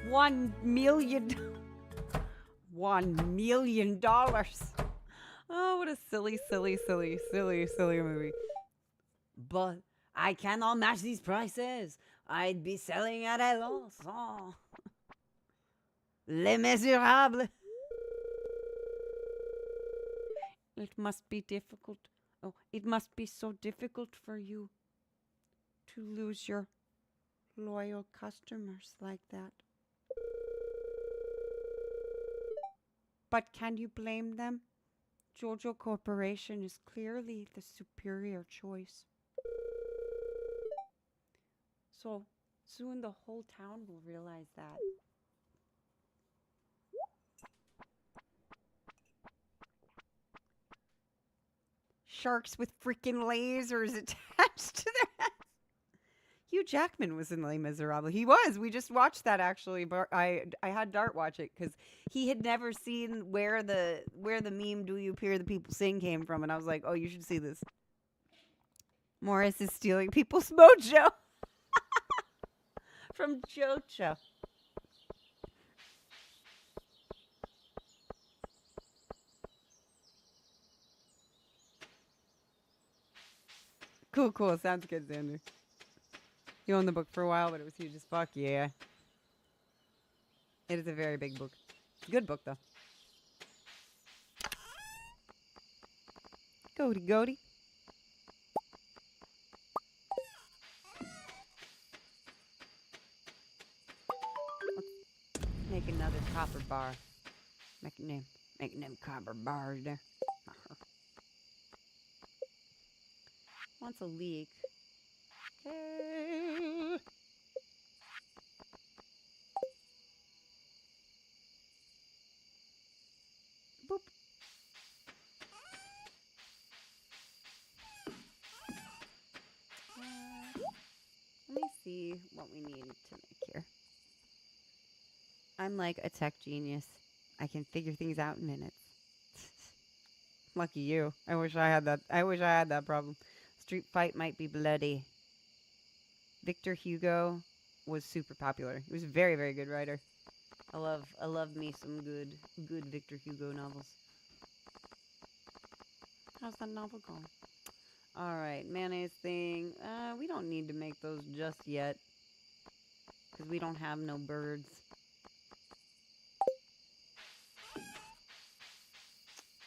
1 million. $1 million. Oh, what a silly movie. But I cannot match these prices. I'd be selling at a loss. Oh. Les Miserables. It must be difficult. Oh, it must be so difficult for you to lose your loyal customers like that. But can you blame them? Jojo Corporation is clearly the superior choice. So soon the whole town will realize that. Sharks with freaking lasers attached to their heads. Hugh Jackman was in Les Miserables. He was. We just watched that actually, but I had Dart watch it because he had never seen where the meme "Do You Hear the People Sing" came from, and I was like, oh, you should see this. Morris is stealing people's mojo from JoJo. Cool. Sounds good, Xander. You owned the book for a while, but it was huge as fuck. Yeah. It is a very big book. Good book, though. Goaty. Let's make another copper bar. Making them copper bars there. Wants a leak. Okay. Boop. Let me see what we need to make here. I'm like a tech genius. I can figure things out in minutes. Lucky you. I wish I had that problem. Street fight might be bloody. Victor Hugo was super popular. He was a very, very good writer. I love me some good Victor Hugo novels. How's that novel going? Alright, mayonnaise thing. We don't need to make those just yet. Because we don't have no birds.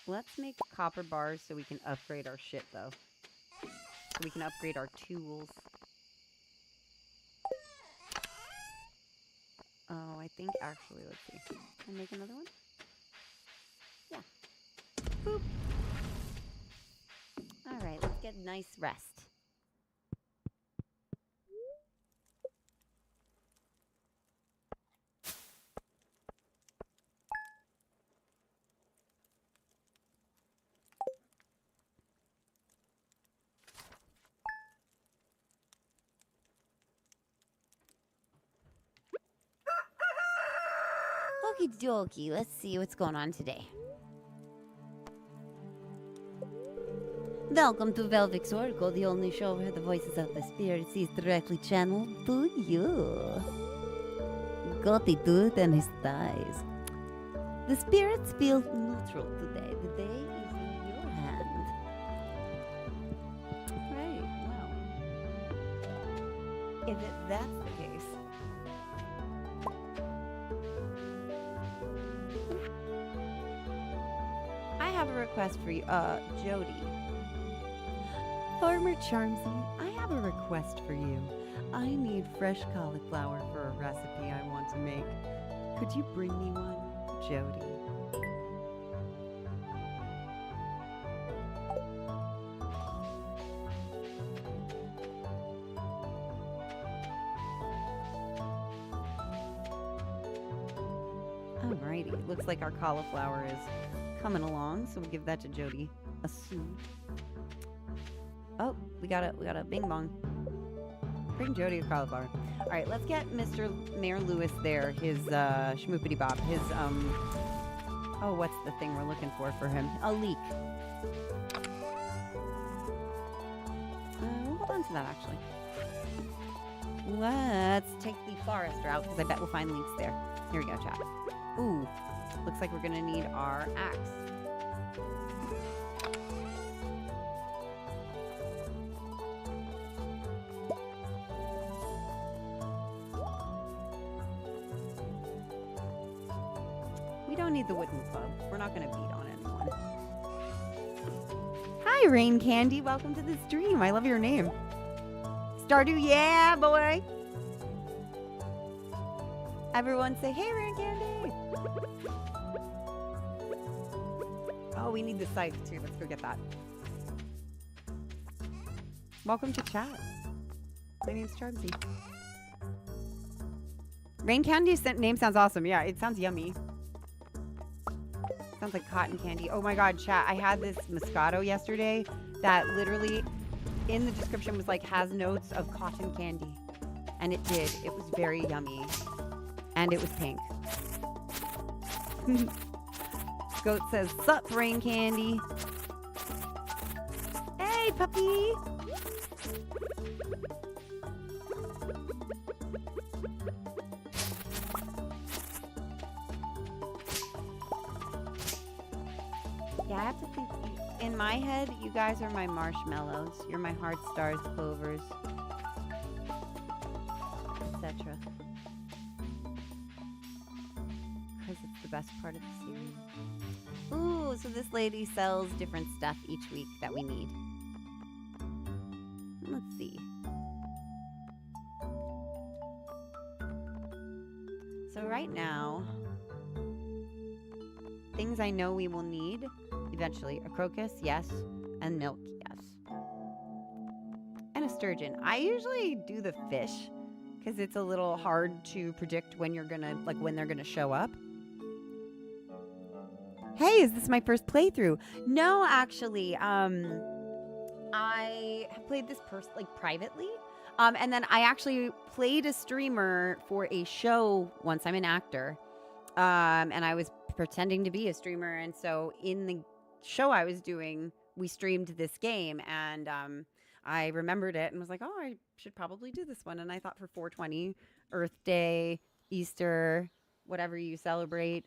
Let's make copper bars so we can upgrade our shit, though. So we can upgrade our tools. Oh, I think actually, let's see. Can I make another one? Yeah. Boop. Alright, let's get a nice rest. Okie dokie, let's see what's going on today. Welcome to Velvix Oracle, the only show where the voices of the spirits is directly channeled to you. Gotti dude and his thighs. The spirits feel neutral today. The day is in your hand. Right, well. If that's the case. I have a request for you, Jody. Farmer Charmsy, I have a request for you. I need fresh cauliflower for a recipe I want to make. Could you bring me one, Jody? Alrighty, looks like our cauliflower is coming along, so we'll give that to Jody. A soup. Oh, we got a bing bong. Bring Jody a cauliflower. All right, let's get Mr. Mayor Lewis there. His schmoopity bop. His oh, what's the thing we're looking for him? A leek. We'll hold on to that actually. Let's take the forester out because I bet we'll find leeks there. Here we go, chat. Ooh, looks like we're gonna need our axe. We don't need the wooden club. We're not going to beat on anyone. Hi, Rain Candy. Welcome to the stream. I love your name. Stardew, yeah, boy. Everyone say, hey, Rain Candy. Oh, we need the scythe, too. Let's go get that. Welcome to chat. My name's Charmsy. Rain Candy's name sounds awesome. Yeah, it sounds yummy. Sounds like cotton candy. Oh my god, chat. I had this Moscato yesterday that literally in the description was like, has notes of cotton candy. And it did. It was very yummy. And it was pink. Goat says, sup, Rain Candy. Hey, puppy. Yeah, I have to think. In my head, you guys are my marshmallows. You're my heart stars, clovers, etc. Because it's the best part of the series. Ooh, so this lady sells different stuff each week that we need. Let's see. So right now, things I know we will need eventually. A crocus, yes. And milk, yes. And a sturgeon. I usually do the fish because it's a little hard to predict when you're gonna, like when they're gonna show up. Hey, is this my first playthrough? No, actually. I have played this privately. And then I actually played a streamer for a show once. I'm an actor. And I was pretending to be a streamer. And so in the show I was doing, we streamed this game. And I remembered it and was like, oh, I should probably do this one. And I thought for 420, Earth Day, Easter, whatever you celebrate,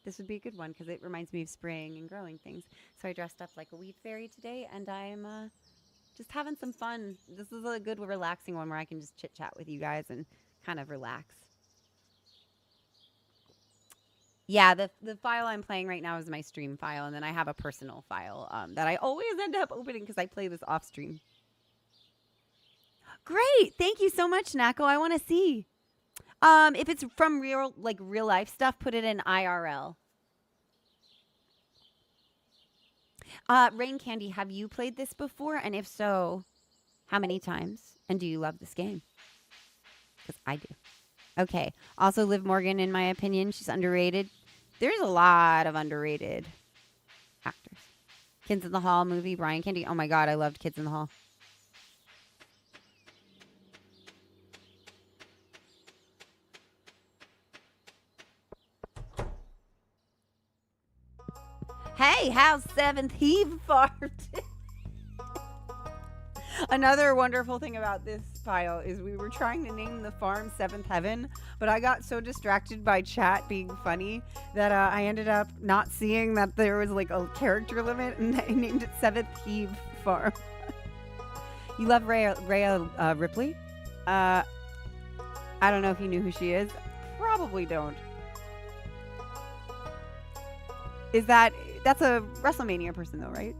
this would be a good one because it reminds me of spring and growing things. So I dressed up like a wheat fairy today, and I'm just having some fun. This is a good, relaxing one where I can just chit-chat with you guys and kind of relax. Yeah, the file I'm playing right now is my stream file, and then I have a personal file that I always end up opening because I play this off stream. Great! Thank you so much, Nako. I want to see. If it's from real life stuff, put it in IRL. Rain Candy, have you played this before? And if so, how many times? And do you love this game? Because I do. Okay. Also, Liv Morgan, in my opinion, she's underrated. There's a lot of underrated actors. Kids in the Hall movie, Brian Candy. Oh my God, I loved Kids in the Hall. Hey, how's 7th Heave farted? Another wonderful thing about this file is we were trying to name the farm Seventh Heaven, but I got so distracted by chat being funny that I ended up not seeing that there was like a character limit, and I named it Seventh Heave Farm. You love Rhea Ripley? I don't know if you knew who she is. Probably don't. That's a WrestleMania person though, right?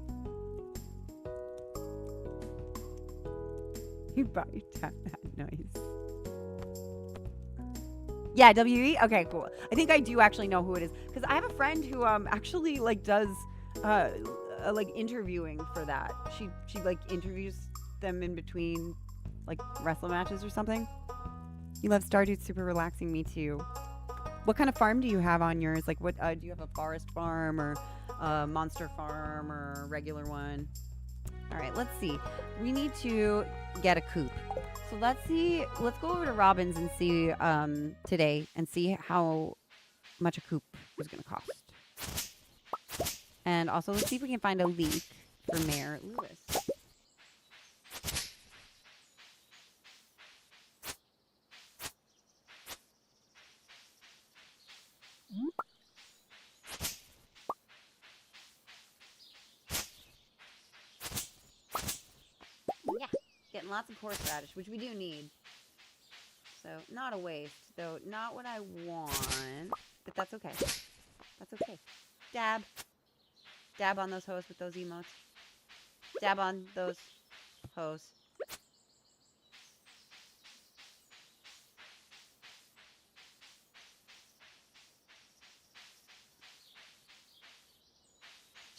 You brought your tap that noise. Yeah, WE? Okay, cool. I think I do actually know who it is. Because I have a friend who actually like does like interviewing for that. She like interviews them in between like wrestle matches or something. You love Stardew, it's super relaxing. Me too. What kind of farm do you have on yours? Like what do you have, a forest farm or a monster farm or a regular one? All right, let's see. We need to get a coop. So let's see. Let's go over to Robin's and see today and see how much a coop is going to cost. And also, let's see if we can find a leak for Mayor Lewis. Yeah, getting lots of horseradish, which we do need. So, not a waste, though not what I want, but that's okay. That's okay. Dab. Dab on those hoes with those emotes. Dab on those hoes.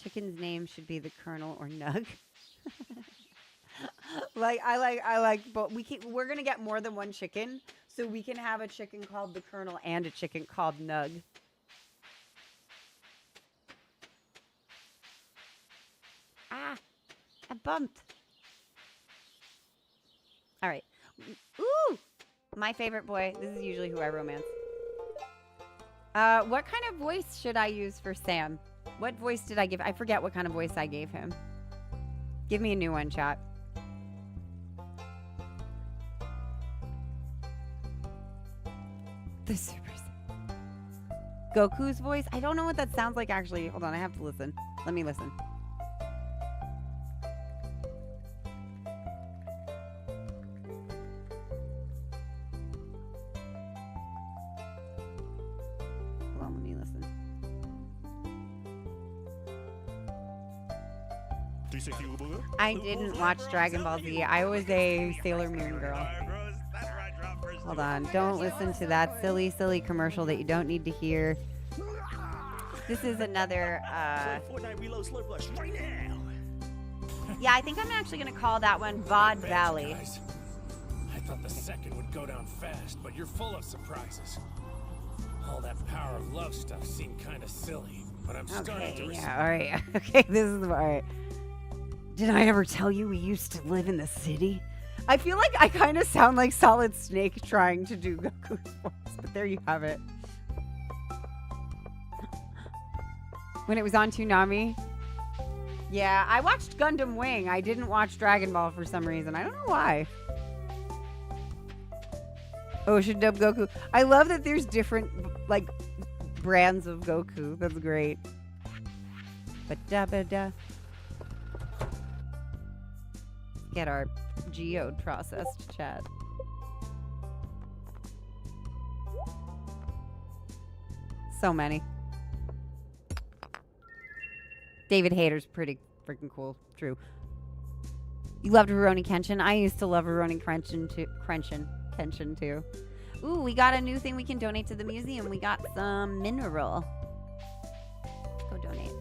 Chicken's name should be the Colonel or Nug. I like, but we're gonna get more than one chicken, so we can have a chicken called the Colonel and a chicken called Nug. Ah, I bumped. All right. Ooh, my favorite boy. This is usually who I romance. What kind of voice should I use for Sam? What voice did I give? I forget what kind of voice I gave him. Give me a new one, chat. The Super Goku's voice? I don't know what that sounds like, actually. Hold on, I have to listen. Let me listen. Hold on, let me listen. I didn't watch Dragon Ball Z. I was a Sailor Moon girl. Hold on. Don't listen to that silly, silly commercial that you don't need to hear. This is another, yeah, I think I'm actually going to call that one VOD Valley. I thought the second would go down fast, but you're full of surprises. All that power of love stuff seemed kind of silly, but I'm starting to yeah, all right. Okay, this is all right. Did I ever tell you we used to live in the city? I feel like I kind of sound like Solid Snake trying to do Goku's voice, but there you have it. When it was on Toonami. Yeah, I watched Gundam Wing. I didn't watch Dragon Ball for some reason. I don't know why. Oh, should dub Goku. I love that there's different, like, brands of Goku. That's great. Ba-da-ba-da. Get our geode processed, chat. So many. David Hayter's pretty freaking cool. True. You loved Rurouni Kenshin? I used to love Rurouni Kenshin too. Ooh, we got a new thing we can donate to the museum. We got some mineral. Let's go donate.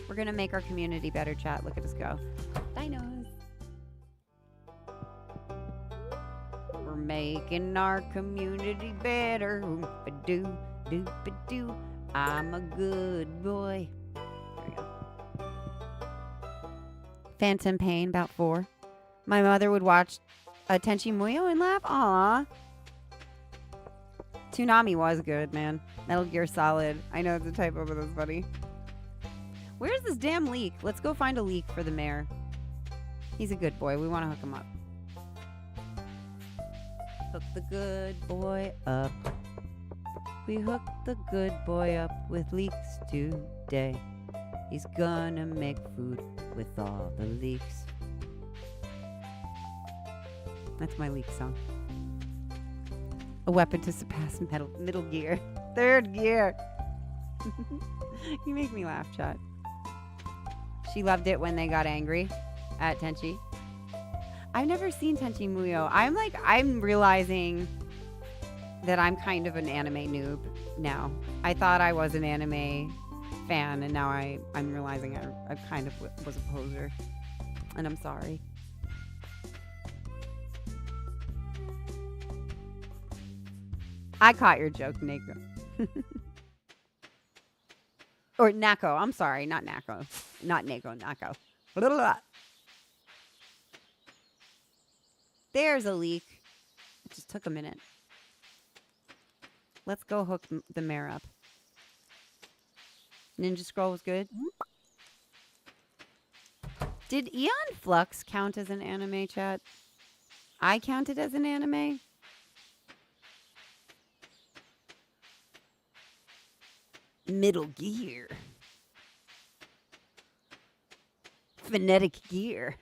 We're gonna make our community better, chat. Look at us go. Dinos. We're making our community better. Oop-a-doo, doop-a-doo. I'm a good boy. There we go. Phantom Pain, about 4. My mother would watch Tenchi Muyo and laugh. Aww. Toonami was good, man. Metal Gear Solid. I know it's a typo, but that's funny. Where's this damn leak? Let's go find a leak for the mayor. He's a good boy. We want to hook him up. Hook the good boy up. We hooked the good boy up with leeks today. He's gonna make food with all the leeks. That's my leek song. A weapon to surpass middle gear. Third gear. You make me laugh, chat. She loved it when they got angry at Tenchi. I've never seen Tenchi Muyo. I'm realizing that I'm kind of an anime noob now. I thought I was an anime fan, and now I'm realizing I kind of was a poser. And I'm sorry. I caught your joke, Neko. Or Nako. I'm sorry, not Nako. Not Neko, Nako. Blah, blah, blah. There's a leak. It just took a minute. Let's go hook the mare up. Ninja Scroll was good. Did Aeon Flux count as an anime, chat? I counted as an anime? Middle gear. Phonetic gear.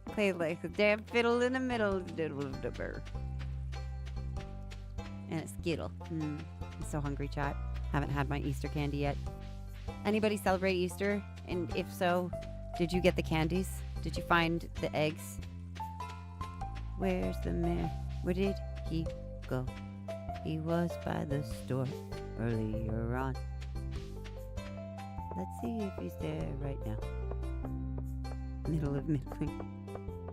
Play like a damn fiddle in the middle of the bird. And a Skittle. I'm so hungry, chat. Haven't had my Easter candy yet. Anybody celebrate Easter? And if so, did you get the candies? Did you find the eggs? Where's the man? Where did he go? He was by the store earlier on. Let's see if he's there right now. Middle of middling.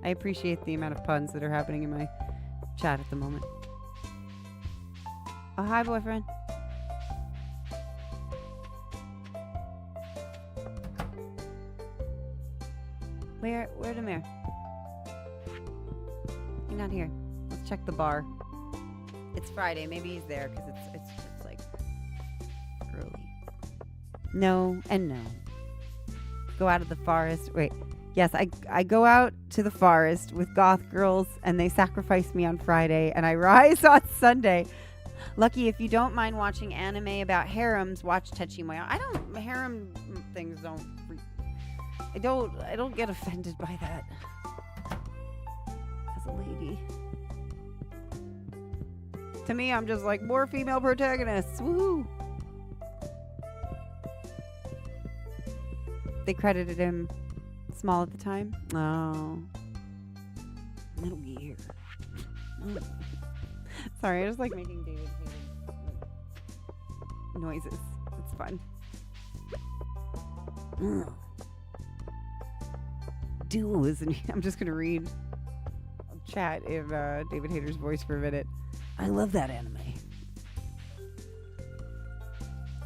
I appreciate the amount of puns that are happening in my chat at the moment. Oh, hi, boyfriend. Where the mayor? He's not here. Let's check the bar. It's Friday. Maybe he's there because it's like early. No and no. Go out of the forest. Wait. Yes, I go out to the forest with goth girls and they sacrifice me on Friday and I rise on Sunday. Lucky, if you don't mind watching anime about harems, watch Tenchi Muyo. Harem things don't. I don't get offended by that. As a lady. To me, I'm just like, more female protagonists. Woo! They credited him small at the time. Oh. Metal Gear. Sorry, I just like making David Hayden noises. It's fun. Duel, isn't he? I'm just going to read chat in David Hayter's voice for a minute. I love that anime.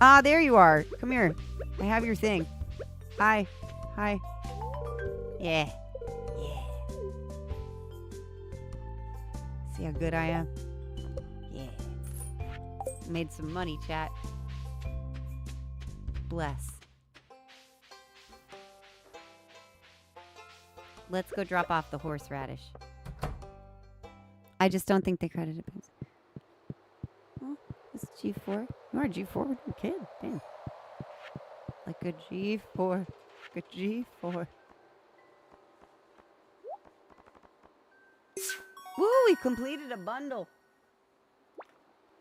Ah, there you are. Come here. I have your thing. Hi. Hi. Yeah. Yeah. See how good I am? Yeah. Made some money, chat. Bless. Let's go drop off the horseradish. I just don't think they credited him. Oh, this is G4. You are G4? You kid. Damn. Like a G4. Like a G4. Woo! We completed a bundle.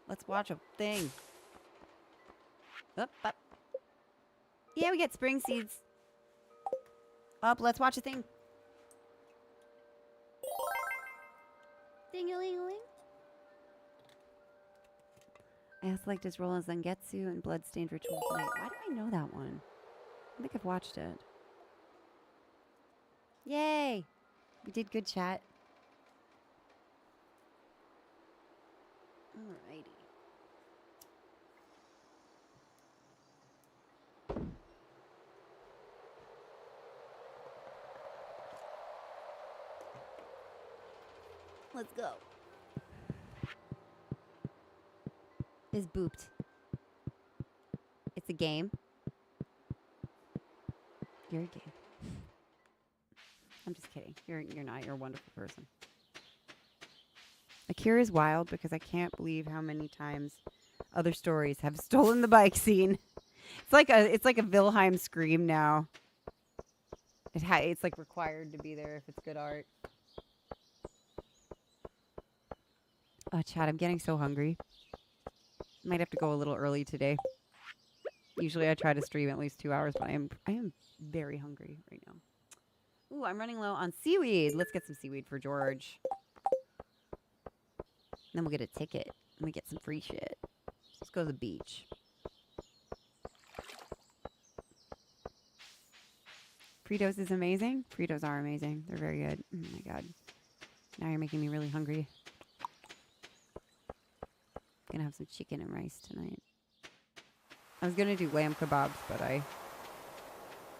Let's watch a thing. Up, up. Yeah, we get spring seeds. Up, let's watch a thing. Ding-a-ling-a-ling. I also liked his role as Zangetsu in Bloodstained Ritual Tonight. Why do I know that one? I think I've watched it. Yay! We did good, chat. Alrighty. Let's go. is booped. It's a game. You're a game. I'm just kidding. You're not. You're a wonderful person. Akira's wild because I can't believe how many times other stories have stolen the bike scene. It's like a Wilhelm scream now. It's like required to be there if it's good art. Oh, Chad, I'm getting so hungry. Might have to go a little early today. Usually I try to stream at least 2 hours, but I am very hungry right now. Ooh, I'm running low on seaweed. Let's get some seaweed for George. Then we'll get a ticket. And we get some free shit. Let's go to the beach. Fritos is amazing. Fritos are amazing. They're very good. Oh my god. Now you're making me really hungry. Gonna have some chicken and rice tonight. I was gonna do lamb kebabs, but I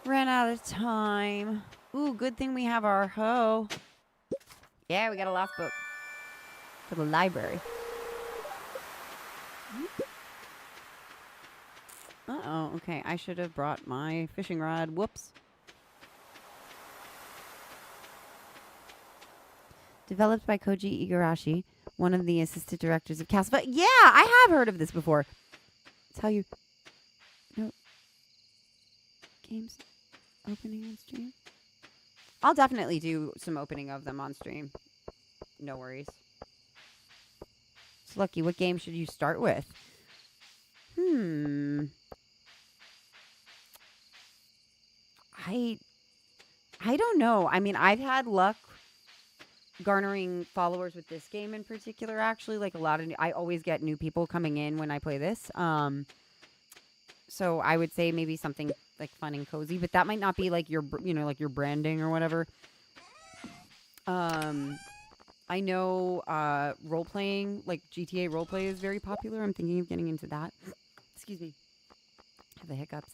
ran out of time. Ooh, good thing we have our hoe. Yeah, we got a last book for the library. Uh-oh, okay. I should have brought my fishing rod. Whoops. Developed by Koji Igarashi, one of the assistant directors of Castlevania. Yeah, I have heard of this before. Tell you. No. Games opening on stream? I'll definitely do some opening of them on stream. No worries. So, Lucky, what game should you start with? I don't know. I mean, I've had luck garnering followers with this game in particular, actually. Like, I always get new people coming in when I play this. So I would say maybe something like fun and cozy, but that might not be like your, like your branding or whatever. I know role-playing, like GTA roleplay is very popular. I'm thinking of getting into that. Excuse me. I have the hiccups.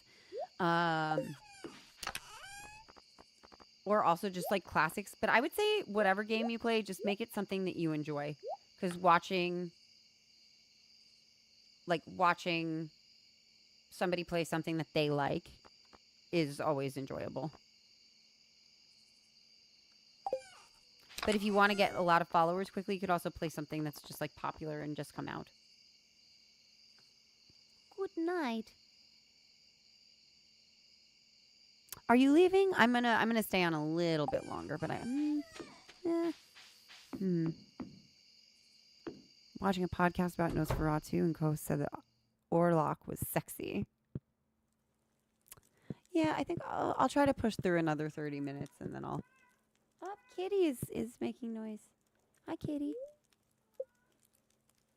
Or also just like classics. But I would say whatever game you play, just make it something that you enjoy. Because watching somebody play something that they like is always enjoyable. But if you want to get a lot of followers quickly, you could also play something that's just like popular and just come out. Good night. Are you leaving? I'm gonna stay on a little bit longer, but Watching a podcast about Nosferatu, and co said that Orlok was sexy. Yeah, I think I'll try to push through another 30 minutes, and then I'll. Oh, Kitty is making noise. Hi, Kitty.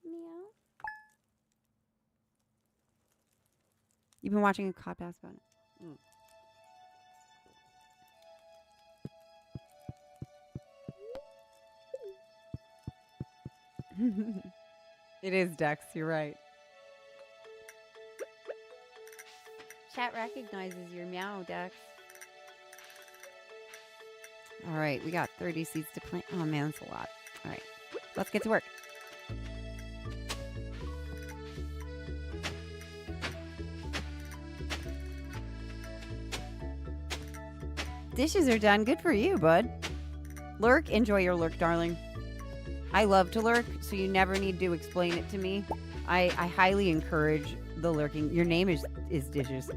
Meow. You've been watching a podcast about it. It is, Dex. You're right. Chat recognizes your meow, Dex. All right, we got 30 seeds to plant. Oh, man, that's a lot. All right, let's get to work. Dishes are done. Good for you, bud. Lurk. Enjoy your lurk, darling. I love to lurk, so you never need to explain it to me. I highly encourage the lurking. Your name is Dishes.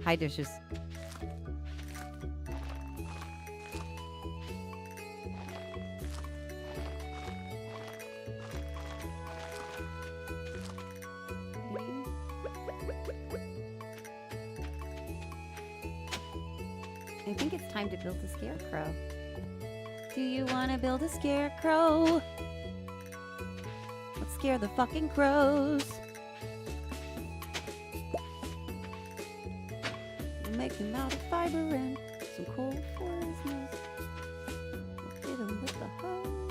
Hi, Dishes. I think it's time to build a scarecrow. Do you want to build a scarecrow? Let's scare the fucking crows. We'll make him out of fiber and some coal for his nose. We'll hit him with the hoe.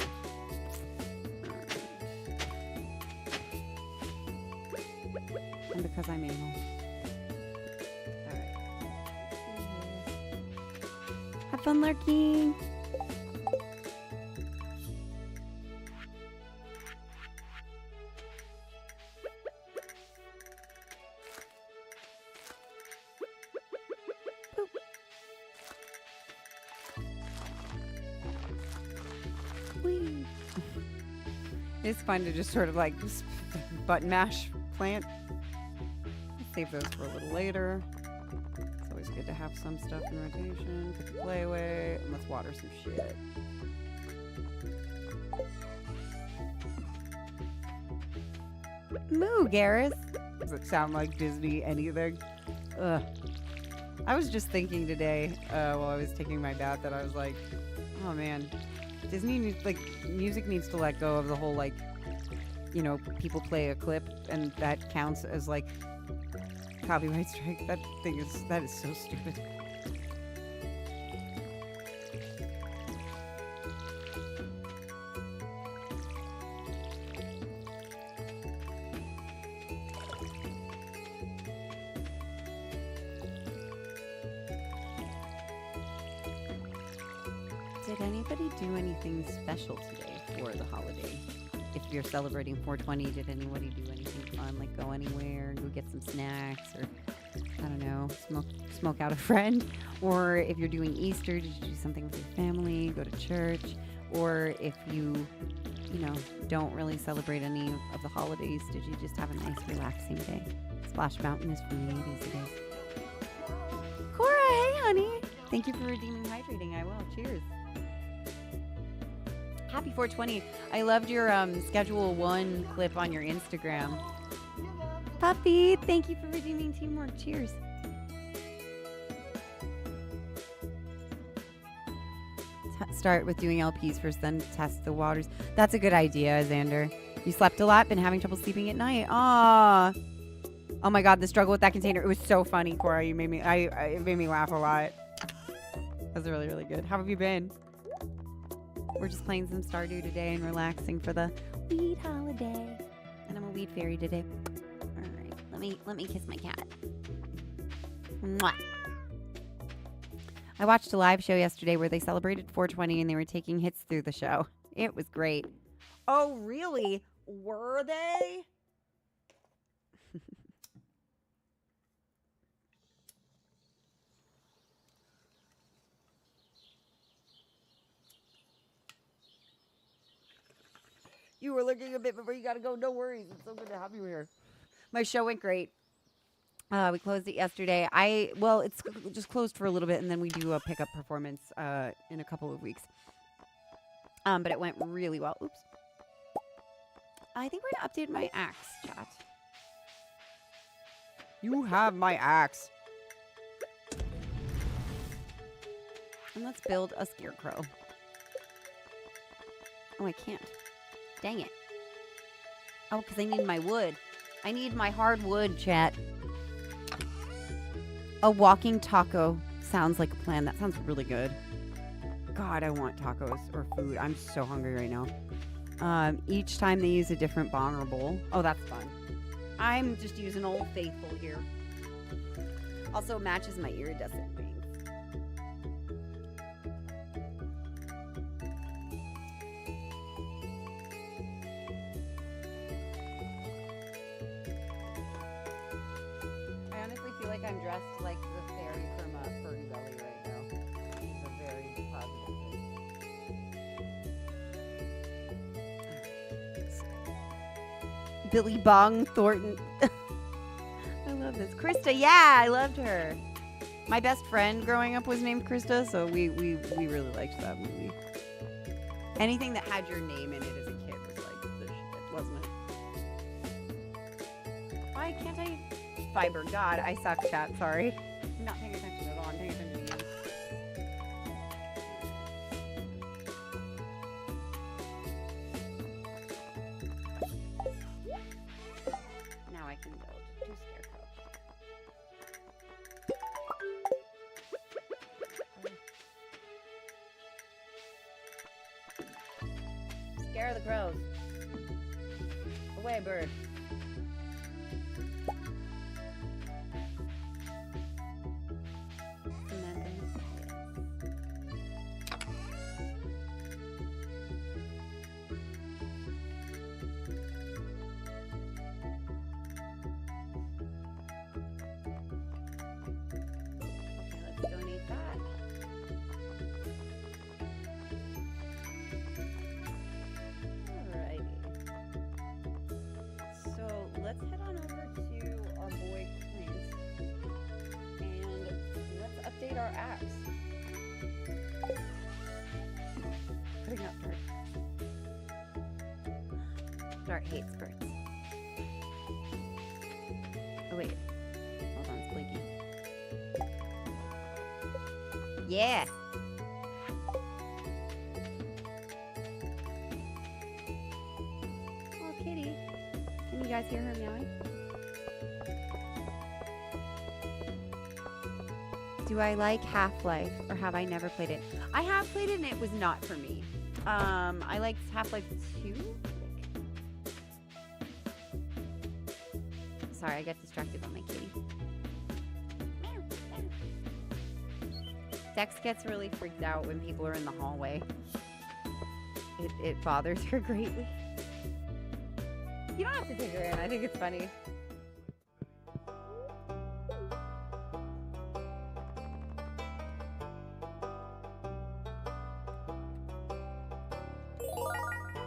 And because I'm anal. Alright. Have fun lurking. It's fun to just sort of like button mash plant. Save those for a little later. It's always good to have some stuff in rotation. Put the play away, and let's water some shit. Moo, Garrus. Does it sound like Disney anything? Ugh. I was just thinking today, while I was taking my bath, that I was like, oh man, Disney needs, like, music needs to let go of the whole, like, you know, people play a clip and that counts as, like, copyright strike. That is so stupid. Did anybody do anything special today for the holiday? If you're celebrating 420, did anybody do anything fun, like go anywhere, go get some snacks, or I don't know, smoke out a friend? Or if you're doing Easter, did you do something with your family, go to church? Or if you know, don't really celebrate any of the holidays, did you just have a nice relaxing day? Splash Mountain is from the 80s it is. Cora, hey honey! Thank you for redeeming hydrating. I will. Cheers. Happy 420. I loved your Schedule 1 clip on your Instagram. Puppy, thank you for redeeming teamwork. Cheers. Start with doing LPs first, then test the waters. That's a good idea, Xander. You slept a lot, been having trouble sleeping at night. Aww. Oh my god, the struggle with that container. It was so funny, Cora. You made me it made me laugh a lot. That was really, really good. How have you been? We're just playing some Stardew today and relaxing for the weed holiday. And I'm a weed fairy today. Alright, let me kiss my cat. Mwah. I watched a live show yesterday where they celebrated 420 and they were taking hits through the show. It was great. Oh, really? Were they? You were looking a bit before you gotta go. No worries. It's so good to have you here. My show went great. We closed it yesterday. It's just closed for a little bit, and then we do a pickup performance in a couple of weeks. But it went really well. Oops. I think we're gonna update my axe, chat. You have my axe. And let's build a scarecrow. Oh, I can't. Dang it. Oh, because I need my wood. I need my hard wood, chat. A walking taco sounds like a plan. That sounds really good. God, I want tacos or food. I'm so hungry right now. Each time they use a different bong or bowl. Oh, that's fun. I'm just using Old Faithful here. Also matches my iridescent wings. I'm dressed like the fairy from Fern Gully right now. It's a very positive thing. Billy Bong Thornton. I love this. Krista, yeah, I loved her. My best friend growing up was named Krista, so we really liked that movie. Anything that had your name in it as a kid was like the shit, wasn't it? Why can't I... Fiber. God, I suck, chat. Sorry. I'm not paying attention at all. I'm paying attention to you. Now I can build 2 scarecrows. Scare the crows. Away, bird. our axe. Putting up dirt. Dart hates birds. Oh wait. Hold on, it's blinking. Yeah! Oh, kitty. Can you guys hear her meowing? Do I like Half-Life, or have I never played it? I have played it and it was not for me. I liked Half-Life 2. Sorry, I got distracted by my kitty. Dex gets really freaked out when people are in the hallway. It bothers her greatly. You don't have to take her in. I think it's funny.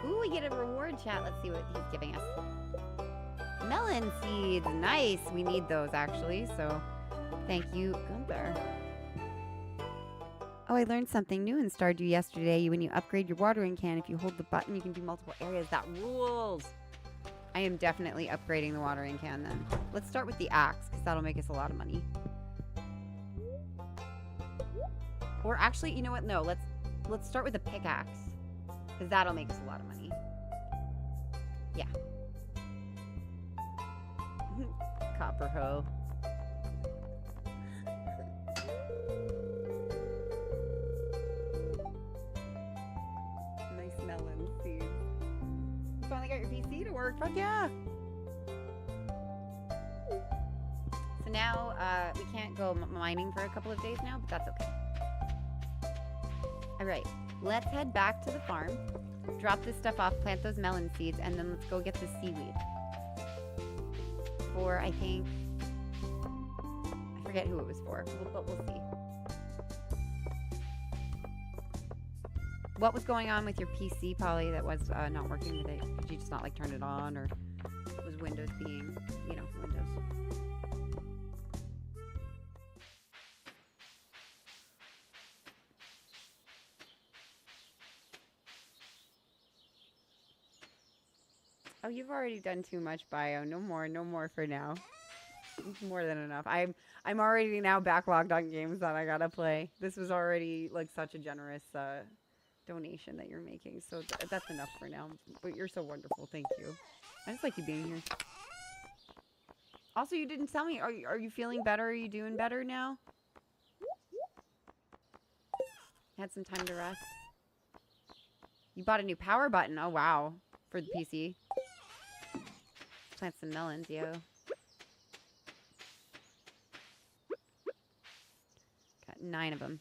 Ooh, we get a reward, chat. Let's see what he's giving us. Melon seeds. Nice. We need those, actually. So, thank you, Gunther. Oh, I learned something new in Stardew yesterday. When you upgrade your watering can, if you hold the button, you can do multiple areas. That rules. I am definitely upgrading the watering can then. Let's start with the axe, because that'll make us a lot of money. Or actually, you know what? No, let's start with a pickaxe, because that'll make us a lot of money. Yeah. Copper hoe. Nice melon seeds. You finally got your PC to work. Fuck yeah. So now we can't go mining for a couple of days now, but that's okay. All right, let's head back to the farm, drop this stuff off, plant those melon seeds, and then let's go get the seaweed. For, I think, I forget who it was for, but we'll see. What was going on with your PC, Polly, that was not working with it? Did you just not like turn it on, or was Windows being, you know, Windows? Oh, you've already done too much, Bio. No more for now. It's more than enough. I'm already now backlogged on games that I gotta play. This was already like such a generous donation that you're making, so that's enough for now. But you're so wonderful. Thank you. I just like you being here. Also, you didn't tell me. Are you feeling better? Are you doing better now? Had some time to rest. You bought a new power button. Oh wow, for the PC. Plant some melons, yo. Got 9 of them.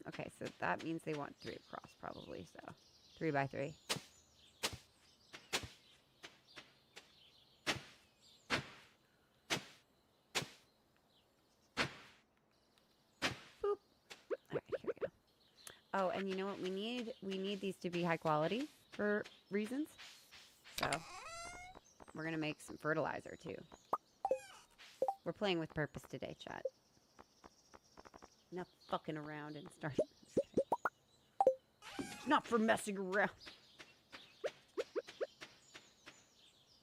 Okay, so that means they want 3 across, probably. So 3 by 3. Boop. All right, here we go. Oh, and you know what we need? We need these to be high quality for reasons. So we're gonna make some fertilizer too. We're playing with purpose today, chat. Not fucking around and starting. Not for messing around.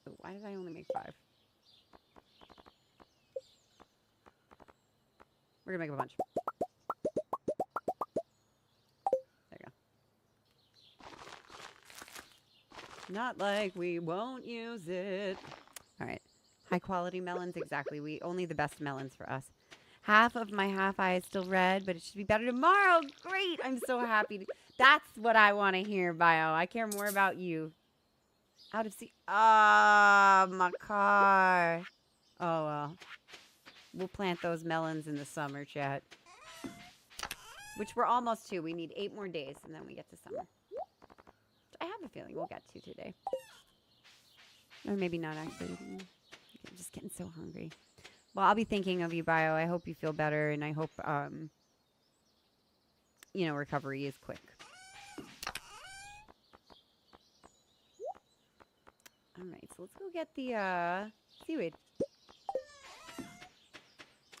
Oh, why did I only make 5? We're gonna make a bunch. There you go. Not like we won't use it. All right. High quality melons, exactly. We only the best melons for us. Half of my half eye is still red, but it should be better tomorrow. Great. I'm so happy. That's what I want to hear, Bio. I care more about you. Out of sea. Ah, my car. Oh, well. We'll plant those melons in the summer, chat. Which we're almost to. We need 8 more days, and then we get to summer. I have a feeling we'll get to today. Or maybe not, actually. I'm just getting so hungry. Well, I'll be thinking of you, Bio. I hope you feel better, and I hope, you know, recovery is quick. All right, so let's go get the seaweed.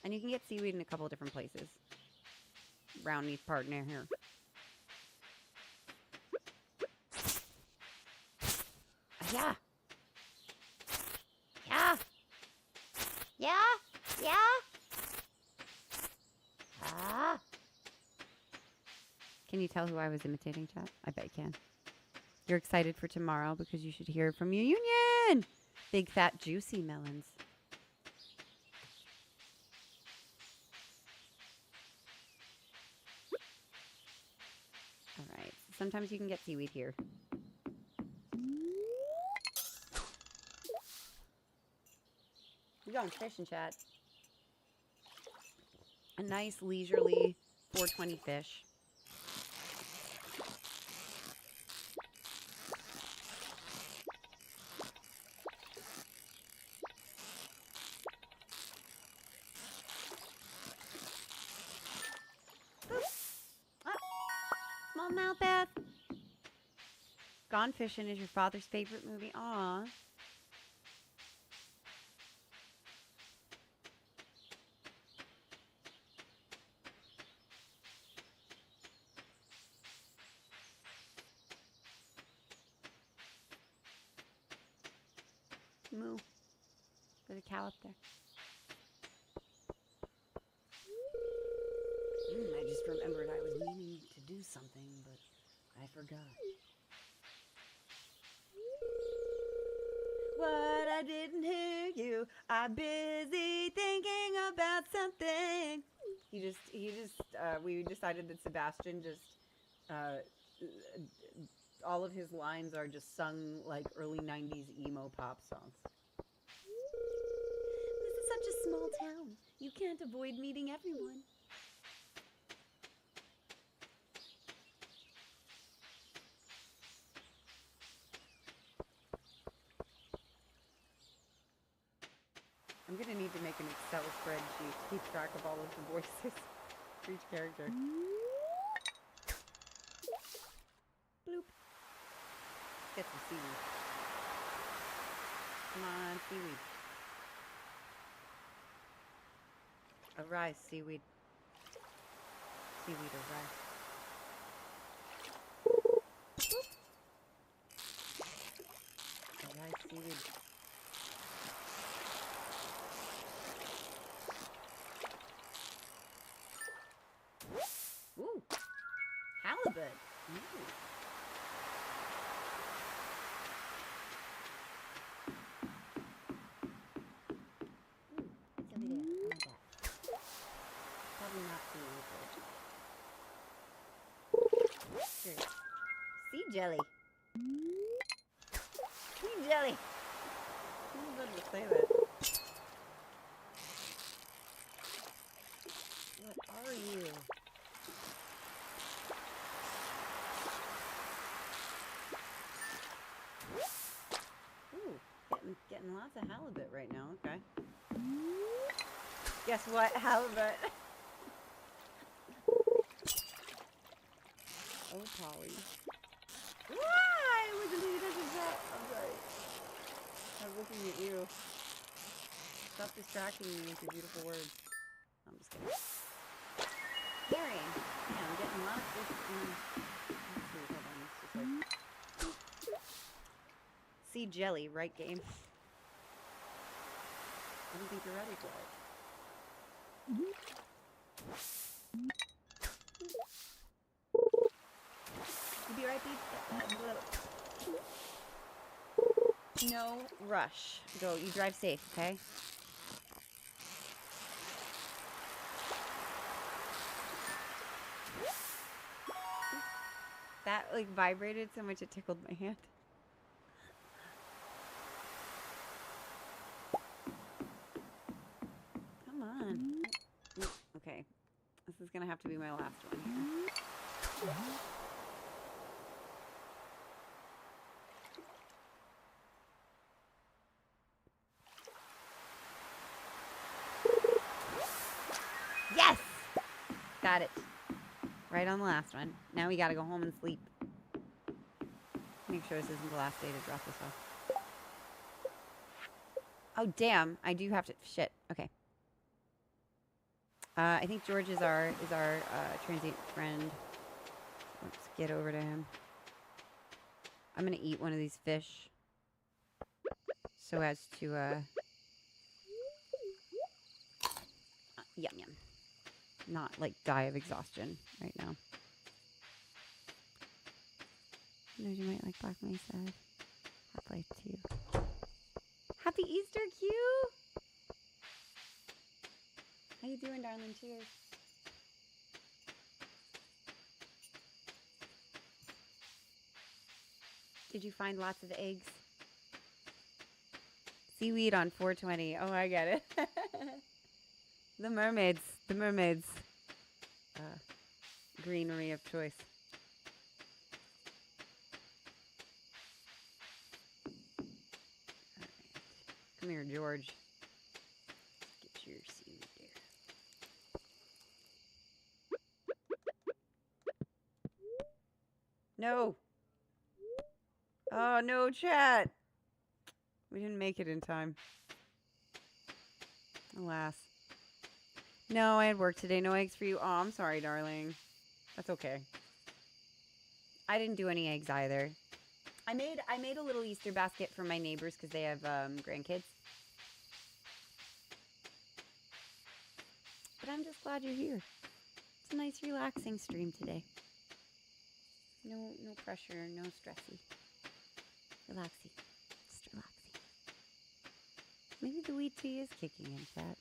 And you can get seaweed in a couple of different places. Around these part near here. Yeah. Yeah. Yeah. Yeah. Ah. Can you tell who I was imitating, chat? I bet you can. You're excited for tomorrow because you should hear from your union. Big fat juicy melons. All right. Sometimes you can get seaweed here. We're going fishing, chat. A nice leisurely 420 fish. Smallmouth bass. Gone Fishing is your father's favorite movie. Aw. Moo. There's a cow up there. I just remembered I was meaning to do something, but I forgot. What? I didn't hear you. I'm busy thinking about something. We decided that Sebastian all of his lines are just sung like early 90s emo pop songs. This is such a small town. You can't avoid meeting everyone. I'm gonna need to make an Excel spreadsheet to keep track of all of the voices for each character. Bloop. Get some seaweed. Come on, seaweed. Arise, seaweed. Seaweed, arise. Arise, seaweed. Ooh, halibut. Ooh. It's over there. I want that. Probably not seaweed. Here. Sea jelly. Sea jelly. I was about to say that. What are you? Getting lots of halibut right now. Okay. Guess what? Halibut. Oh, Polly. Why? I wasn't paying attention to that. I'm sorry. I was looking at you. Stop distracting me with your beautiful words. I'm just kidding. Harry. Yeah, I'm getting lots of... let's see. Hold on. It's just like... Sea jelly, right, game? I don't think you're ready for it. You'll be right back. No rush. Go. You drive safe, okay? That like vibrated so much it tickled my hand. Okay, this is gonna have to be my last one here. Yes! Got it. Right on the last one. Now we gotta go home and sleep. Make sure this isn't the last day to drop this off. Oh, damn. I do have to... Shit. Okay. I think George is our transient friend. Let's get over to him. I'm gonna eat one of these fish so as to yum yum, not like die of exhaustion right now. Knows you might like Black Mesa. Half-Life 2. Happy Easter, Q! How you doing, darling? Cheers. Did you find lots of eggs? Seaweed on 420. Oh, I get it. The mermaids. The mermaids. Greenery of choice. All right. Come here, George. Get your seaweed there. No. Oh, no, chat. We didn't make it in time. Alas. No, I had work today. No eggs for you. Oh, I'm sorry, darling. That's okay. I didn't do any eggs either. I made a little Easter basket for my neighbors because they have grandkids. But I'm just glad you're here. It's a nice, relaxing stream today. No pressure, no stressy. Relaxy. Just relaxing. Maybe the wheat tea is kicking in, chat.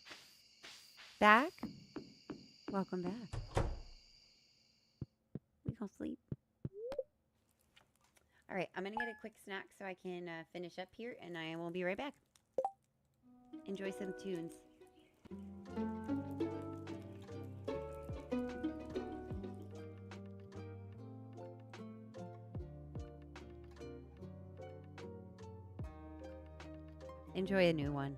Back? Welcome back. We gonna sleep. All right, I'm gonna get a quick snack so I can finish up here, and I will be right back. Enjoy some tunes. Enjoy a new one.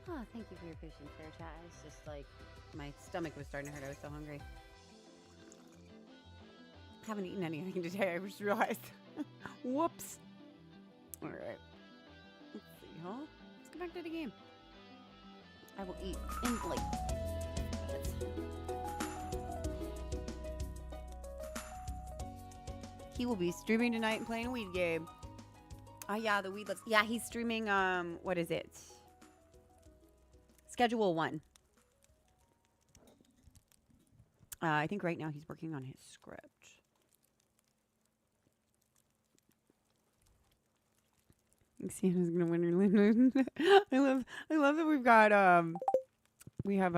Oh, thank you for your patience there, chat. It's just like my stomach was starting to hurt. I was so hungry. Haven't eaten anything today. I just realized. Whoops. All right. Let's see, huh? Let's go back to the game. I will eat in like. He will be streaming tonight and playing a weed game. Oh yeah, the weed. Yeah, he's streaming. What is it? Schedule 1. I think right now he's working on his script. Sienna's gonna win her limit. I love that we've got we have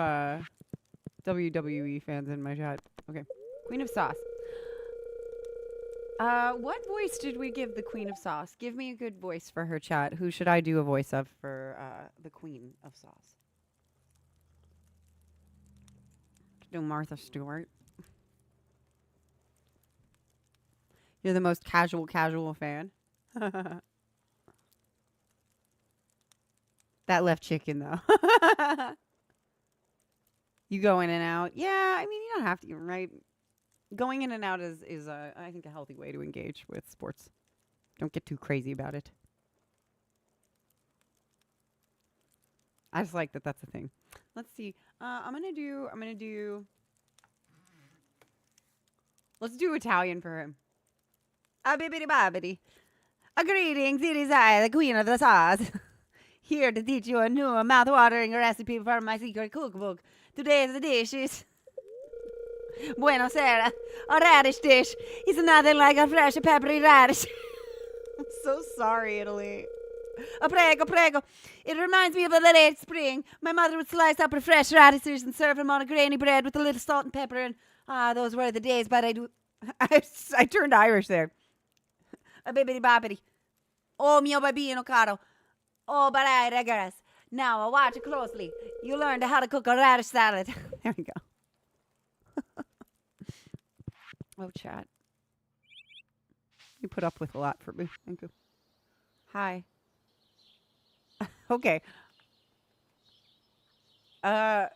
WWE fans in my chat. Okay, Queen of Sauce. What voice did we give the Queen of Sauce? Give me a good voice for her, chat. Who should I do a voice of for the Queen of Sauce? Do Martha Stewart. You're the most casual fan. That left chicken though. You go in and out. Yeah, I mean you don't have to, right? Going in and out is I think a healthy way to engage with sports. Don't get too crazy about it. I just like that that's a thing. Let's see. Let's do Italian for him. Bibbidi bobbidi. Greetings, it is I, the Queen of the Sauce. Here to teach you a new mouth-watering recipe from my secret cookbook. Today's dish is Buenos Aires. A radish dish is nothing like a fresh peppery radish. I'm so sorry, Italy. Prego, prego. It reminds me of the late spring. My mother would slice up her fresh radishes and serve them on a grainy bread with a little salt and pepper. And those were the days. But I turned Irish there. A bibbidi bobbidi. Oh mio bambino caro. Oh, but I digress. Now watch it closely. You learned how to cook a radish salad. There we go. Oh, chat. You put up with a lot for me. Thank you. Hi. Okay. Oh,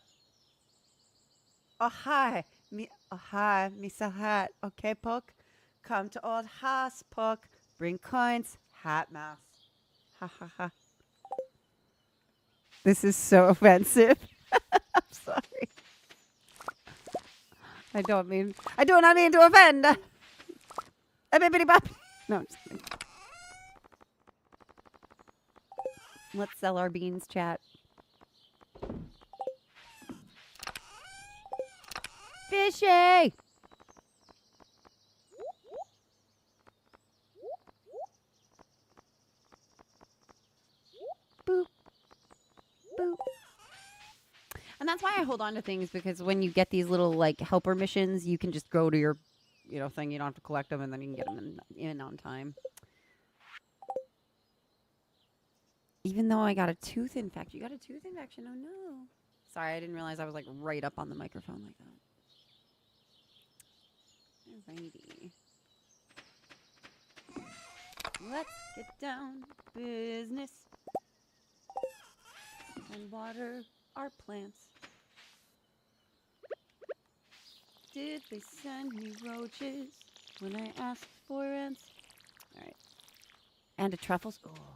hi. Hi, Mr. Hat. Okay, Puck. Come to old house, Puck. Bring coins. Hat mouse. Ha, ha, ha. This is so offensive. I'm sorry. I do not mean to offend. No, I'm just kidding. Let's sell our beans, chat. Fishy! Boop. Boop. And that's why I hold on to things, because when you get these little like helper missions, you can just go to your, thing. You don't have to collect them, and then you can get them in on time. Even though I got a tooth infection. You got a tooth infection? Oh no. Sorry, I didn't realize I was like right up on the microphone like that. Alrighty. Let's get down to business and water our plants. Did they send me roaches when I asked for ants? Alright. And a truffles. Oh, truffles.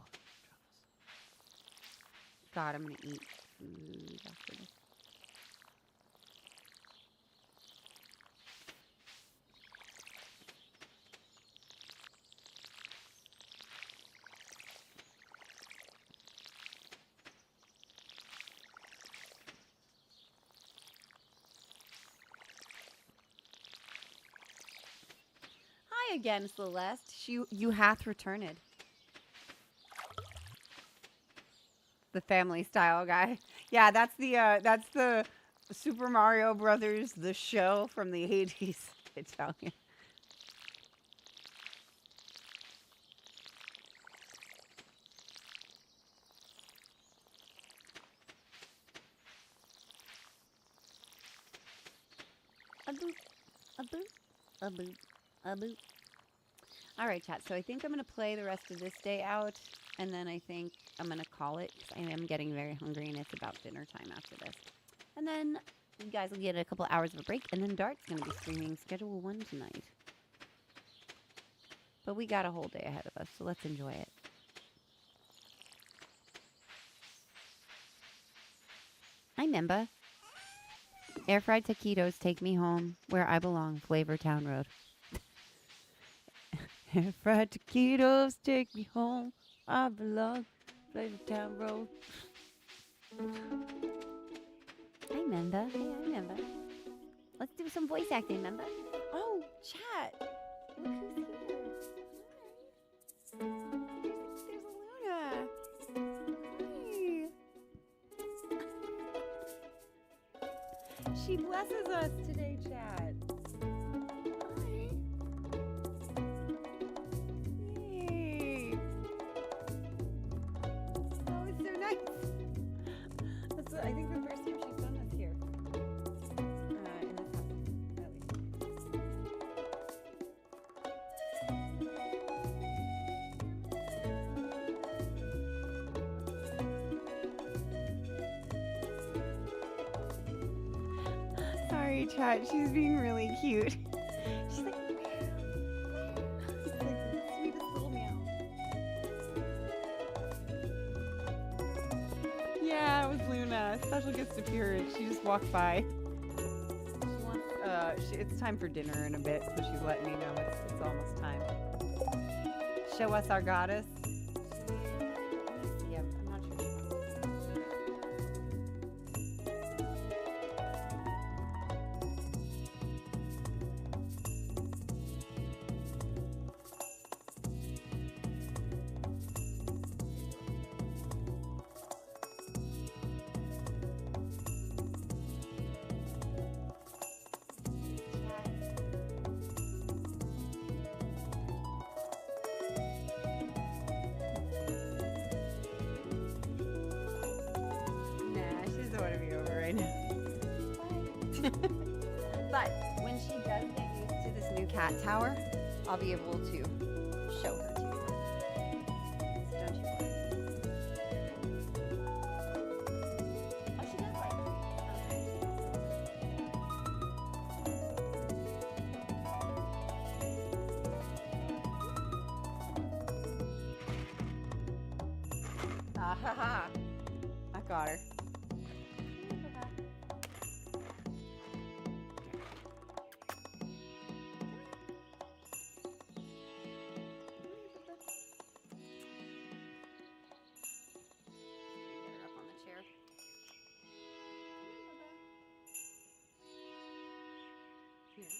God, I'm gonna eat food after this. Hi again, Celeste. You hath returned. The family style guy. Yeah, that's the Super Mario Brothers, the show from the 80s Italian. A boop, a boop, a boop, a boop. All right, chat. So I think I'm going to play the rest of this day out, and then I think I'm gonna call it because I am getting very hungry and it's about dinner time after this. And then you guys will get a couple hours of a break, and then Dart's gonna be streaming Schedule 1 tonight. But we got a whole day ahead of us, so let's enjoy it. Hi, Memba. Air fried taquitos take me home where I belong, Flavor Town Road. Air fried taquitos take me home, I belong, Flavor Town Road. Hi, Memba. Hey, hi, Memba. Let's do some voice acting, Memba. Oh, chat. Look who's here. There's Luna. Hi. She blesses us today, chat. Hi. Yay. Oh, it's so nice. That's I think the first time she's done this here. In this house, at least. Sorry, chat. She's being really cute. She's like, meow. It's like the sweetest little meow. Yeah, it was Luna. Special gifts to Pyrrhic. She just walked by. She wants, it's time for dinner in a bit, so she's letting me know it's almost time. Show us our goddess. Let me see. I'm not sure. Nah, she doesn't want to be over right now. But when she does get used to this new cat tower, I'll be able to show her to you. So don't you worry. Oh, she does like it. Ah ha ha! I got her. Get her up on the chair. Here.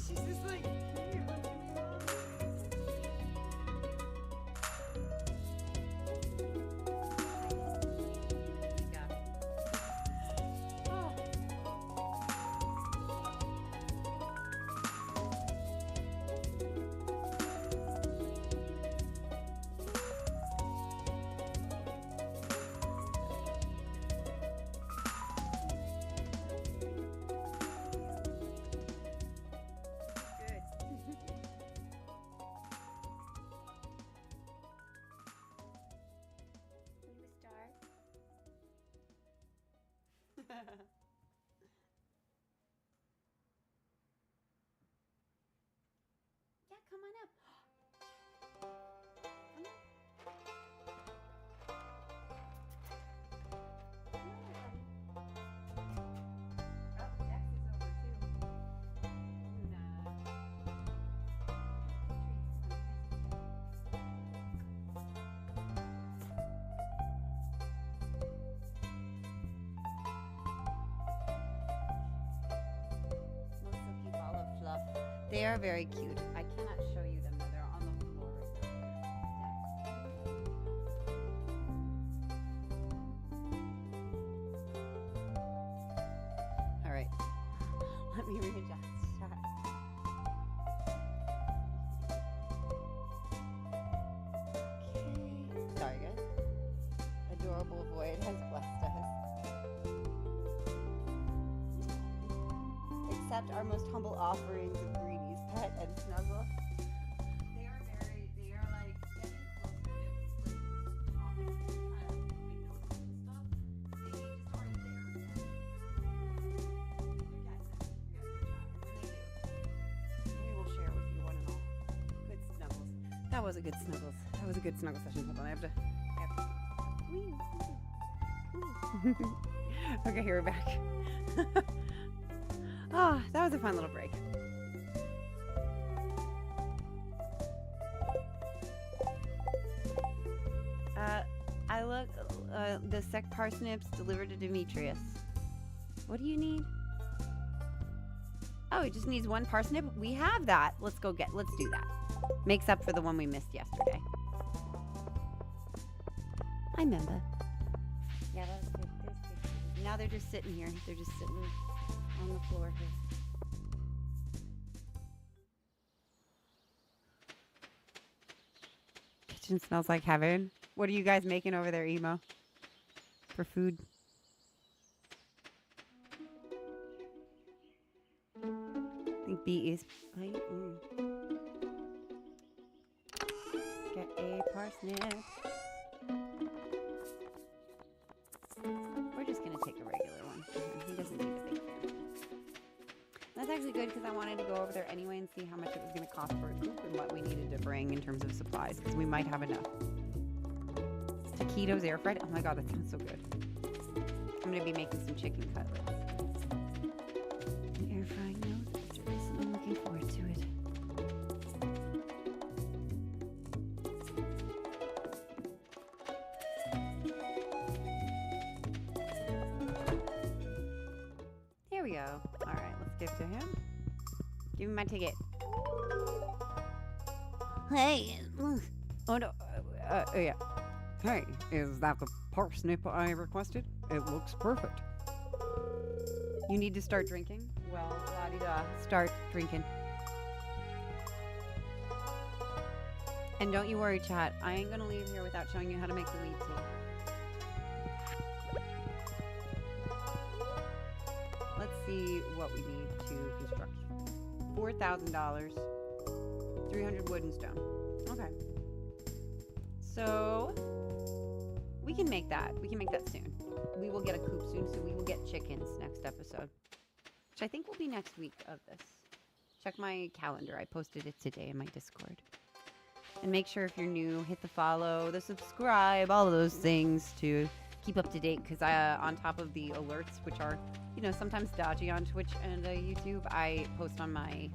She's just like, here, look at me, Mom. Oh. Good. You a star? Yeah, come on up. Come on. Come on, buddy. Oh, Dex is over too. Luna. Treats. They are very cute. I cannot show you them though. They're on the floor right now. All right. Let me readjust. Okay. Sorry, guys. Adorable Void has blessed us. Accept our most humble offerings of Greedy's pet and snuggle. They are like getting closer to talking kind of windows and stuff. They just aren't there yet. Maybe we'll share with you one and all. Good snuggles. That was a good snuggles. That was a good snuggle session. Hold on, I have to. Okay, here we're back. Oh, that was a fun little break. I look, the sec parsnips delivered to Demetrius. What do you need? Oh, he just needs one parsnip? We have that. Let's do that. Makes up for the one we missed yesterday. I remember. Yeah, that was good. Now they're just sitting here. They're just sitting on the floor here. Kitchen smells like heaven. What are you guys making over there, Emo? For food? I think B is plate. Get a parsnip. We're just gonna take a regular one. He doesn't need a big fan. That's actually good because I wanted to go over there anyway and see how much it was going to cost for a coop and what we needed to bring in terms of supplies because we might have enough. Taquitos air fried. Oh my god, that sounds so good. I'm going to be making some chicken cutlets. Air frying those is delicious. I'm looking forward to it. There we go. All right, let's give to him. Give me my ticket. Hey. Oh no. Yeah. Hey, is that the parsnip I requested? It looks perfect. You need to start drinking? Well, la-di-da. Start drinking. And don't you worry, chat. I ain't gonna leave here without showing you how to make the weed tea. Let's see what we need to construct. $4,000. 300 wood and stone. Okay. So we can make that. We can make that soon. We will get a coop soon, so we will get chickens next episode. Which I think will be next week of this. Check my calendar. I posted it today in my Discord. And make sure if you're new, hit the follow, the subscribe, all of those things to keep up to date. Because on top of the alerts, which are, you know, sometimes dodgy on Twitch and YouTube, I post on my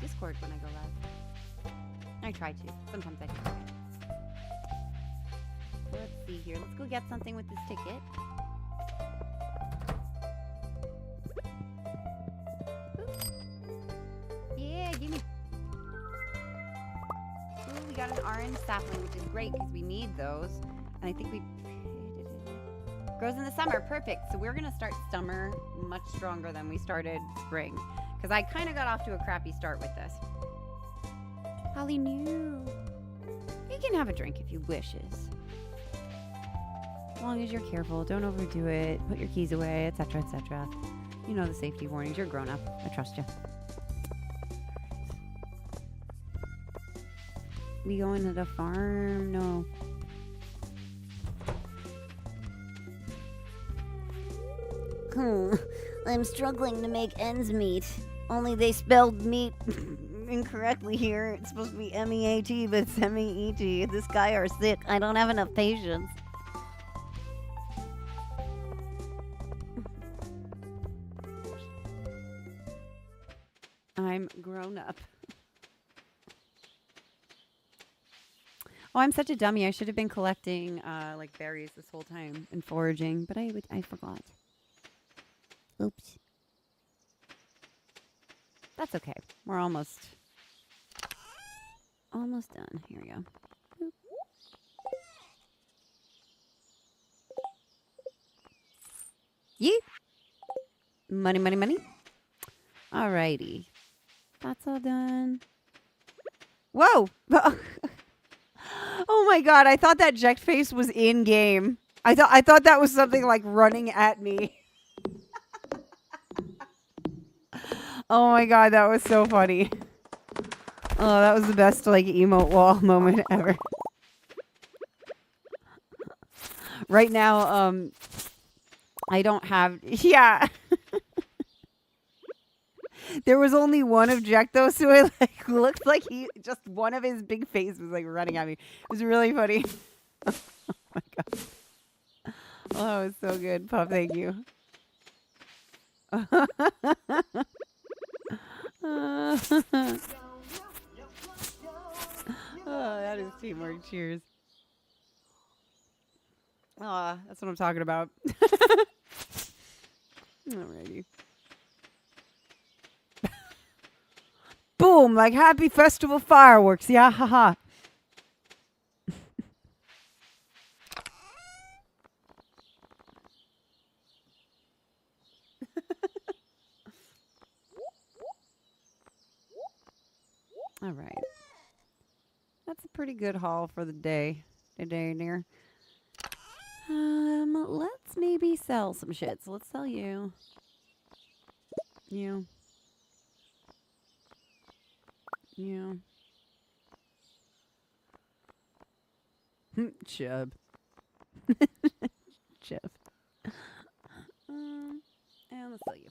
Discord when I go live. I try to. Sometimes I do. Let's see here. Let's go get something with this ticket. Ooh. Yeah, give me. Ooh, we got an orange sapling, which is great because we need those. And I think we... Grows in the summer. Perfect. So we're going to start summer much stronger than we started spring. Because I kind of got off to a crappy start with this. Holly new. You can have a drink if you wishes. As long as you're careful, don't overdo it, put your keys away, etc., etc. You know the safety warnings. You're grown up. I trust you. We going to the farm? No. I'm struggling to make ends meet. Only they spelled meat incorrectly here. It's supposed to be M-E-A-T, but it's M-E-E-T. This guy are sick. I don't have enough patience. I'm grown up. Oh, I'm such a dummy. I should have been collecting like berries this whole time and foraging, but I forgot. Oops. That's okay. We're almost done. Here we go. Boop. Yeet. Money, money, money. Alrighty. That's all done. Whoa! Oh my god, I thought that Ject face was in game. I thought that was something like running at me. Oh my god, that was so funny. Oh, that was the best like emote wall moment ever. Right now, I don't have yeah. There was only one object though, so it like looked like he just one of his big face was like running at me. It was really funny. Oh my god. Oh, it was so good. Puff, thank you. Oh, that is teamwork. Cheers. Ah, that's what I'm talking about. Alrighty. Boom! Like happy festival fireworks. Yeah, haha. All right. That's a pretty good haul for the day. Today, dear. Let's maybe sell some shit. So let's sell you. You. You. Chub. Chub. And let's sell you.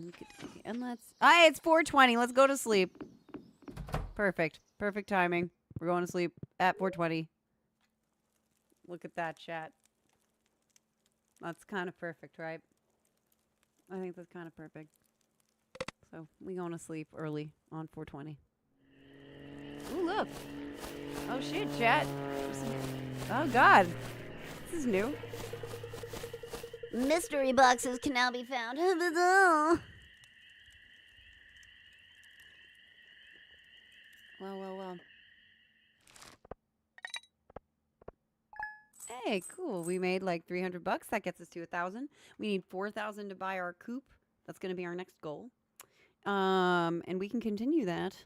Okay, and let's. It's 4:20. Let's go to sleep. Perfect. Perfect timing. We're going to sleep at 4:20. Look at that, chat. That's kind of perfect, right? I think that's kind of perfect. So we going to sleep early on 4:20. Ooh, look. Oh shit, chat. Oh god. This is new. Mystery boxes can now be found. Well. Hey, cool. We made like 300 bucks. That gets us to 1,000. We need 4,000 to buy our coop. That's going to be our next goal. And we can continue that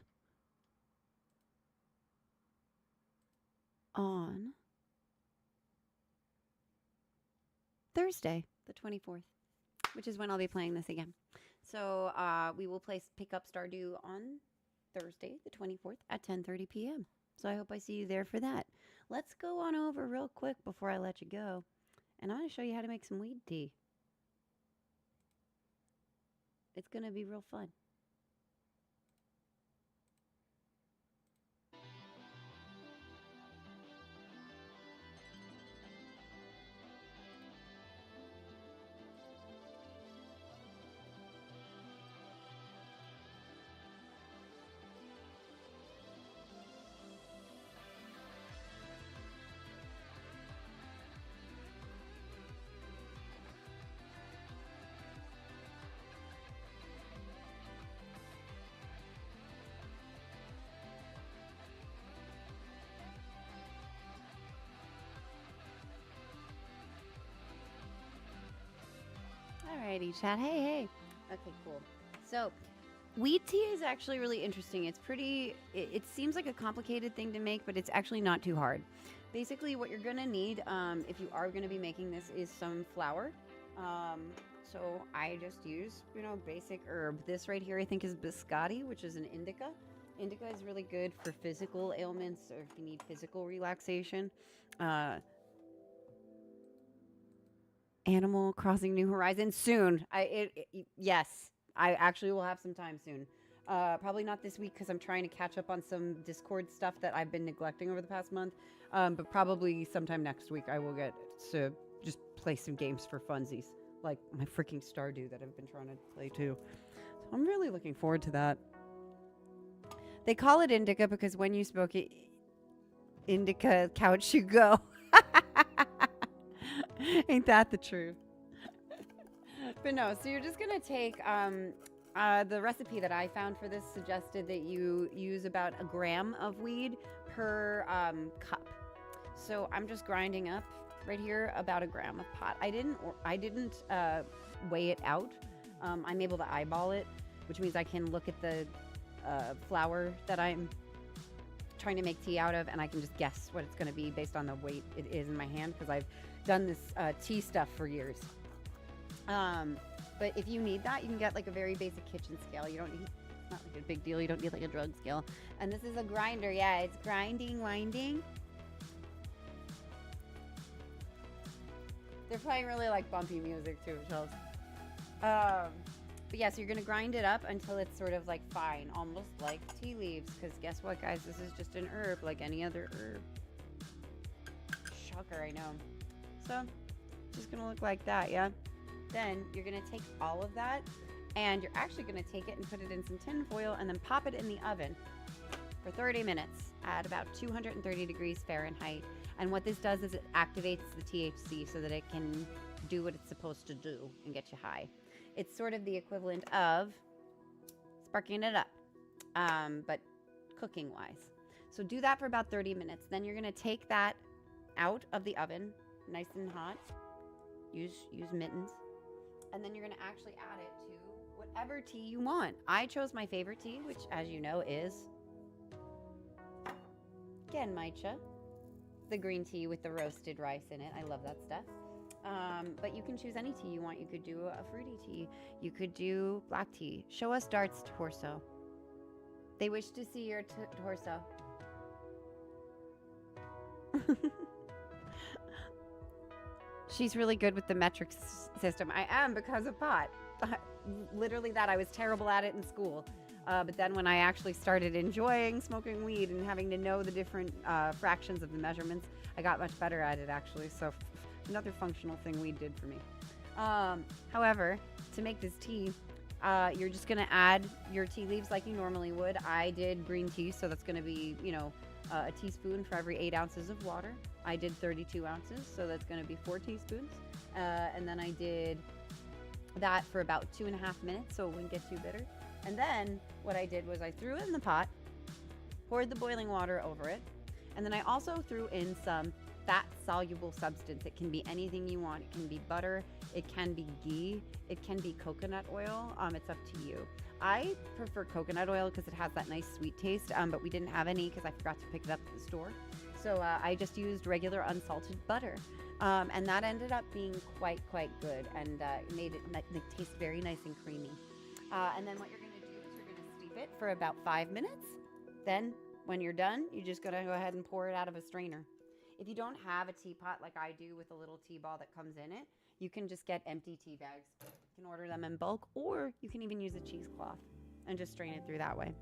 on Thursday, the 24th, which is when I'll be playing this again. So we will pick up Stardew on Thursday, the 24th at 10:30 p.m. So I hope I see you there for that. Let's go on over real quick before I let you go. And I'm going to show you how to make some weed tea. It's going to be real fun. Alrighty, chat. Hey. Okay, cool. So, weed tea is actually really interesting. It's pretty, it seems like a complicated thing to make, but it's actually not too hard. Basically, what you're going to need, if you are going to be making this, is some flour. So, I just use, basic herb. This right here, I think, is biscotti, which is an indica. Indica is really good for physical ailments or if you need physical relaxation. Animal Crossing New Horizons soon. Yes, I actually will have some time soon. Probably not this week because I'm trying to catch up on some Discord stuff that I've been neglecting over the past month. But probably sometime next week I will get to just play some games for funsies, like my freaking Stardew that I've been trying to play too. So I'm really looking forward to that. They call it indica because when you smoke it, indica couch you go. Ain't that the truth? But no, so you're just gonna take the recipe that I found for this suggested that you use about a gram of weed per cup. So I'm just grinding up right here about a gram of pot. I didn't weigh it out. I'm able to eyeball it, which means I can look at the flour that I'm trying to make tea out of, and I can just guess what it's going to be based on the weight it is in my hand, because I've done this tea stuff for years. But if you need that, you can get like a very basic kitchen scale. You don't need, it's not like a big deal. You don't need like a drug scale. And this is a grinder. Yeah, it's grinding, winding. They're playing really like bumpy music too, Chels. But yeah, so you're gonna grind it up until it's sort of like fine, almost like tea leaves. Because guess what, guys? This is just an herb like any other herb. Shocker, I know. So, just gonna look like that, yeah? Then you're gonna take all of that, and you're actually gonna take it and put it in some tin foil and then pop it in the oven for 30 minutes at about 230 degrees Fahrenheit. And what this does is it activates the THC so that it can do what it's supposed to do and get you high. It's sort of the equivalent of sparking it up, but cooking-wise. So do that for about 30 minutes. Then you're gonna take that out of the oven, nice and hot. Use mittens. And then you're gonna actually add it to whatever tea you want. I chose my favorite tea, which, as you know, is Genmaicha, the green tea with the roasted rice in it. I love that stuff. But you can choose any tea you want. You could do a fruity tea. You could do black tea. Show us Dart's torso. They wish to see your torso. She's really good with the metric system. I am, because of pot. Literally that. I was terrible at it in school. But then when I actually started enjoying smoking weed and having to know the different fractions of the measurements, I got much better at it, actually. So another functional thing weed did for me. However, to make this tea, you're just going to add your tea leaves like you normally would. I did green tea, so that's going to be, you know, a teaspoon for every 8 ounces of water. I did 32 ounces, so that's going to be 4 teaspoons. And then I did that for about 2.5 minutes, so it wouldn't get too bitter. And then what I did was I threw it in the pot, poured the boiling water over it, and then I also threw in some fat-soluble substance. It can be anything you want. It can be butter, it can be ghee, it can be coconut oil. It's up to you. I prefer coconut oil because it has that nice sweet taste, but we didn't have any because I forgot to pick it up at the store. So I just used regular unsalted butter. And that ended up being quite good, and made it taste very nice and creamy. And then what you're going to do is you're going to steep it for about 5 minutes. Then when you're done, you just got to go ahead and pour it out of a strainer. If you don't have a teapot like I do with a little tea ball that comes in it, you can just get empty tea bags. You can order them in bulk, or you can even use a cheesecloth and just strain it through that way.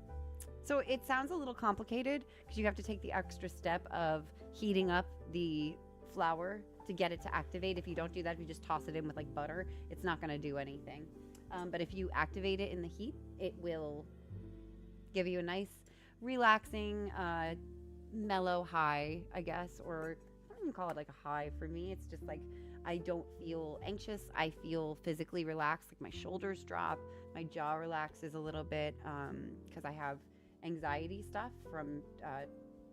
So it sounds a little complicated because you have to take the extra step of heating up the flour to get it to activate. If you don't do that, if you just toss it in with like butter, it's not going to do anything. But if you activate it in the heat, it will give you a nice, relaxing, mellow high, I guess, or I don't even call it like a high for me. It's just like I don't feel anxious. I feel physically relaxed, like my shoulders drop, my jaw relaxes a little bit because I have anxiety stuff from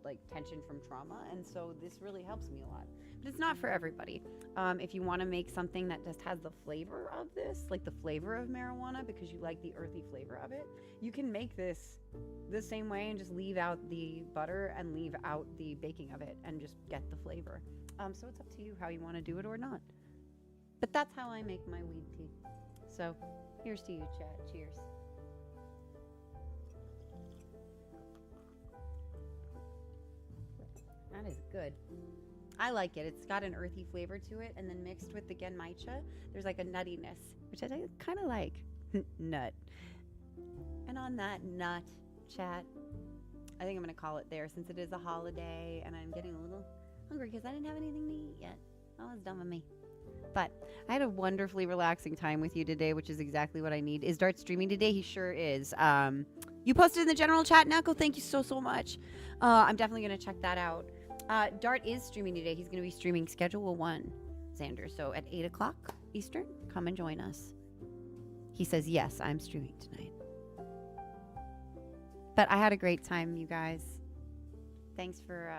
like tension from trauma, and so this really helps me a lot. But it's not for everybody. If you want to make something that just has the flavor of this, like the flavor of marijuana, because you like the earthy flavor of it, you can make this the same way and just leave out the butter and leave out the baking of it and just get the flavor. So it's up to you how you want to do it or not. But that's how I make my weed tea. So here's to you, Chad. Cheers. That is good. I like it. It's got an earthy flavor to it, and then mixed with the Genmaicha, there's like a nuttiness, which I kind of like. Nut. And on that nut, chat, I think I'm going to call it there since it is a holiday, and I'm getting a little hungry because I didn't have anything to eat yet. That was dumb of me. But I had a wonderfully relaxing time with you today, which is exactly what I need. Is Dart streaming today? He sure is. You posted in the general chat, Nako. Thank you so much. I'm definitely going to check that out. Dart is streaming today. He's going to be streaming Schedule 1, Xander. So at 8 o'clock Eastern, come and join us. He says, yes, I'm streaming tonight. But I had a great time, you guys. Thanks for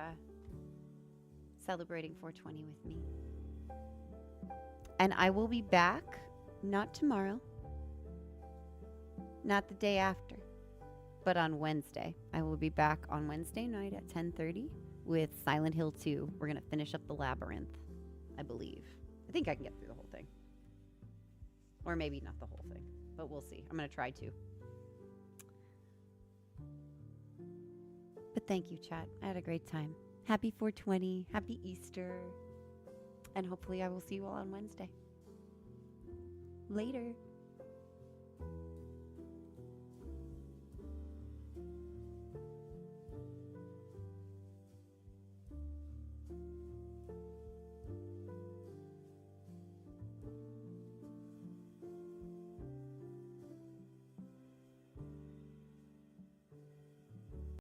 celebrating 420 with me. And I will be back, not tomorrow, not the day after, but on Wednesday. I will be back on Wednesday night at 10:30 with Silent Hill 2. We're going to finish up the Labyrinth, I believe. I think I can get through the whole thing. Or maybe not the whole thing, but we'll see. I'm going to try to. But thank you, chat. I had a great time. Happy 420. Happy Easter. And hopefully I will see you all on Wednesday. Later.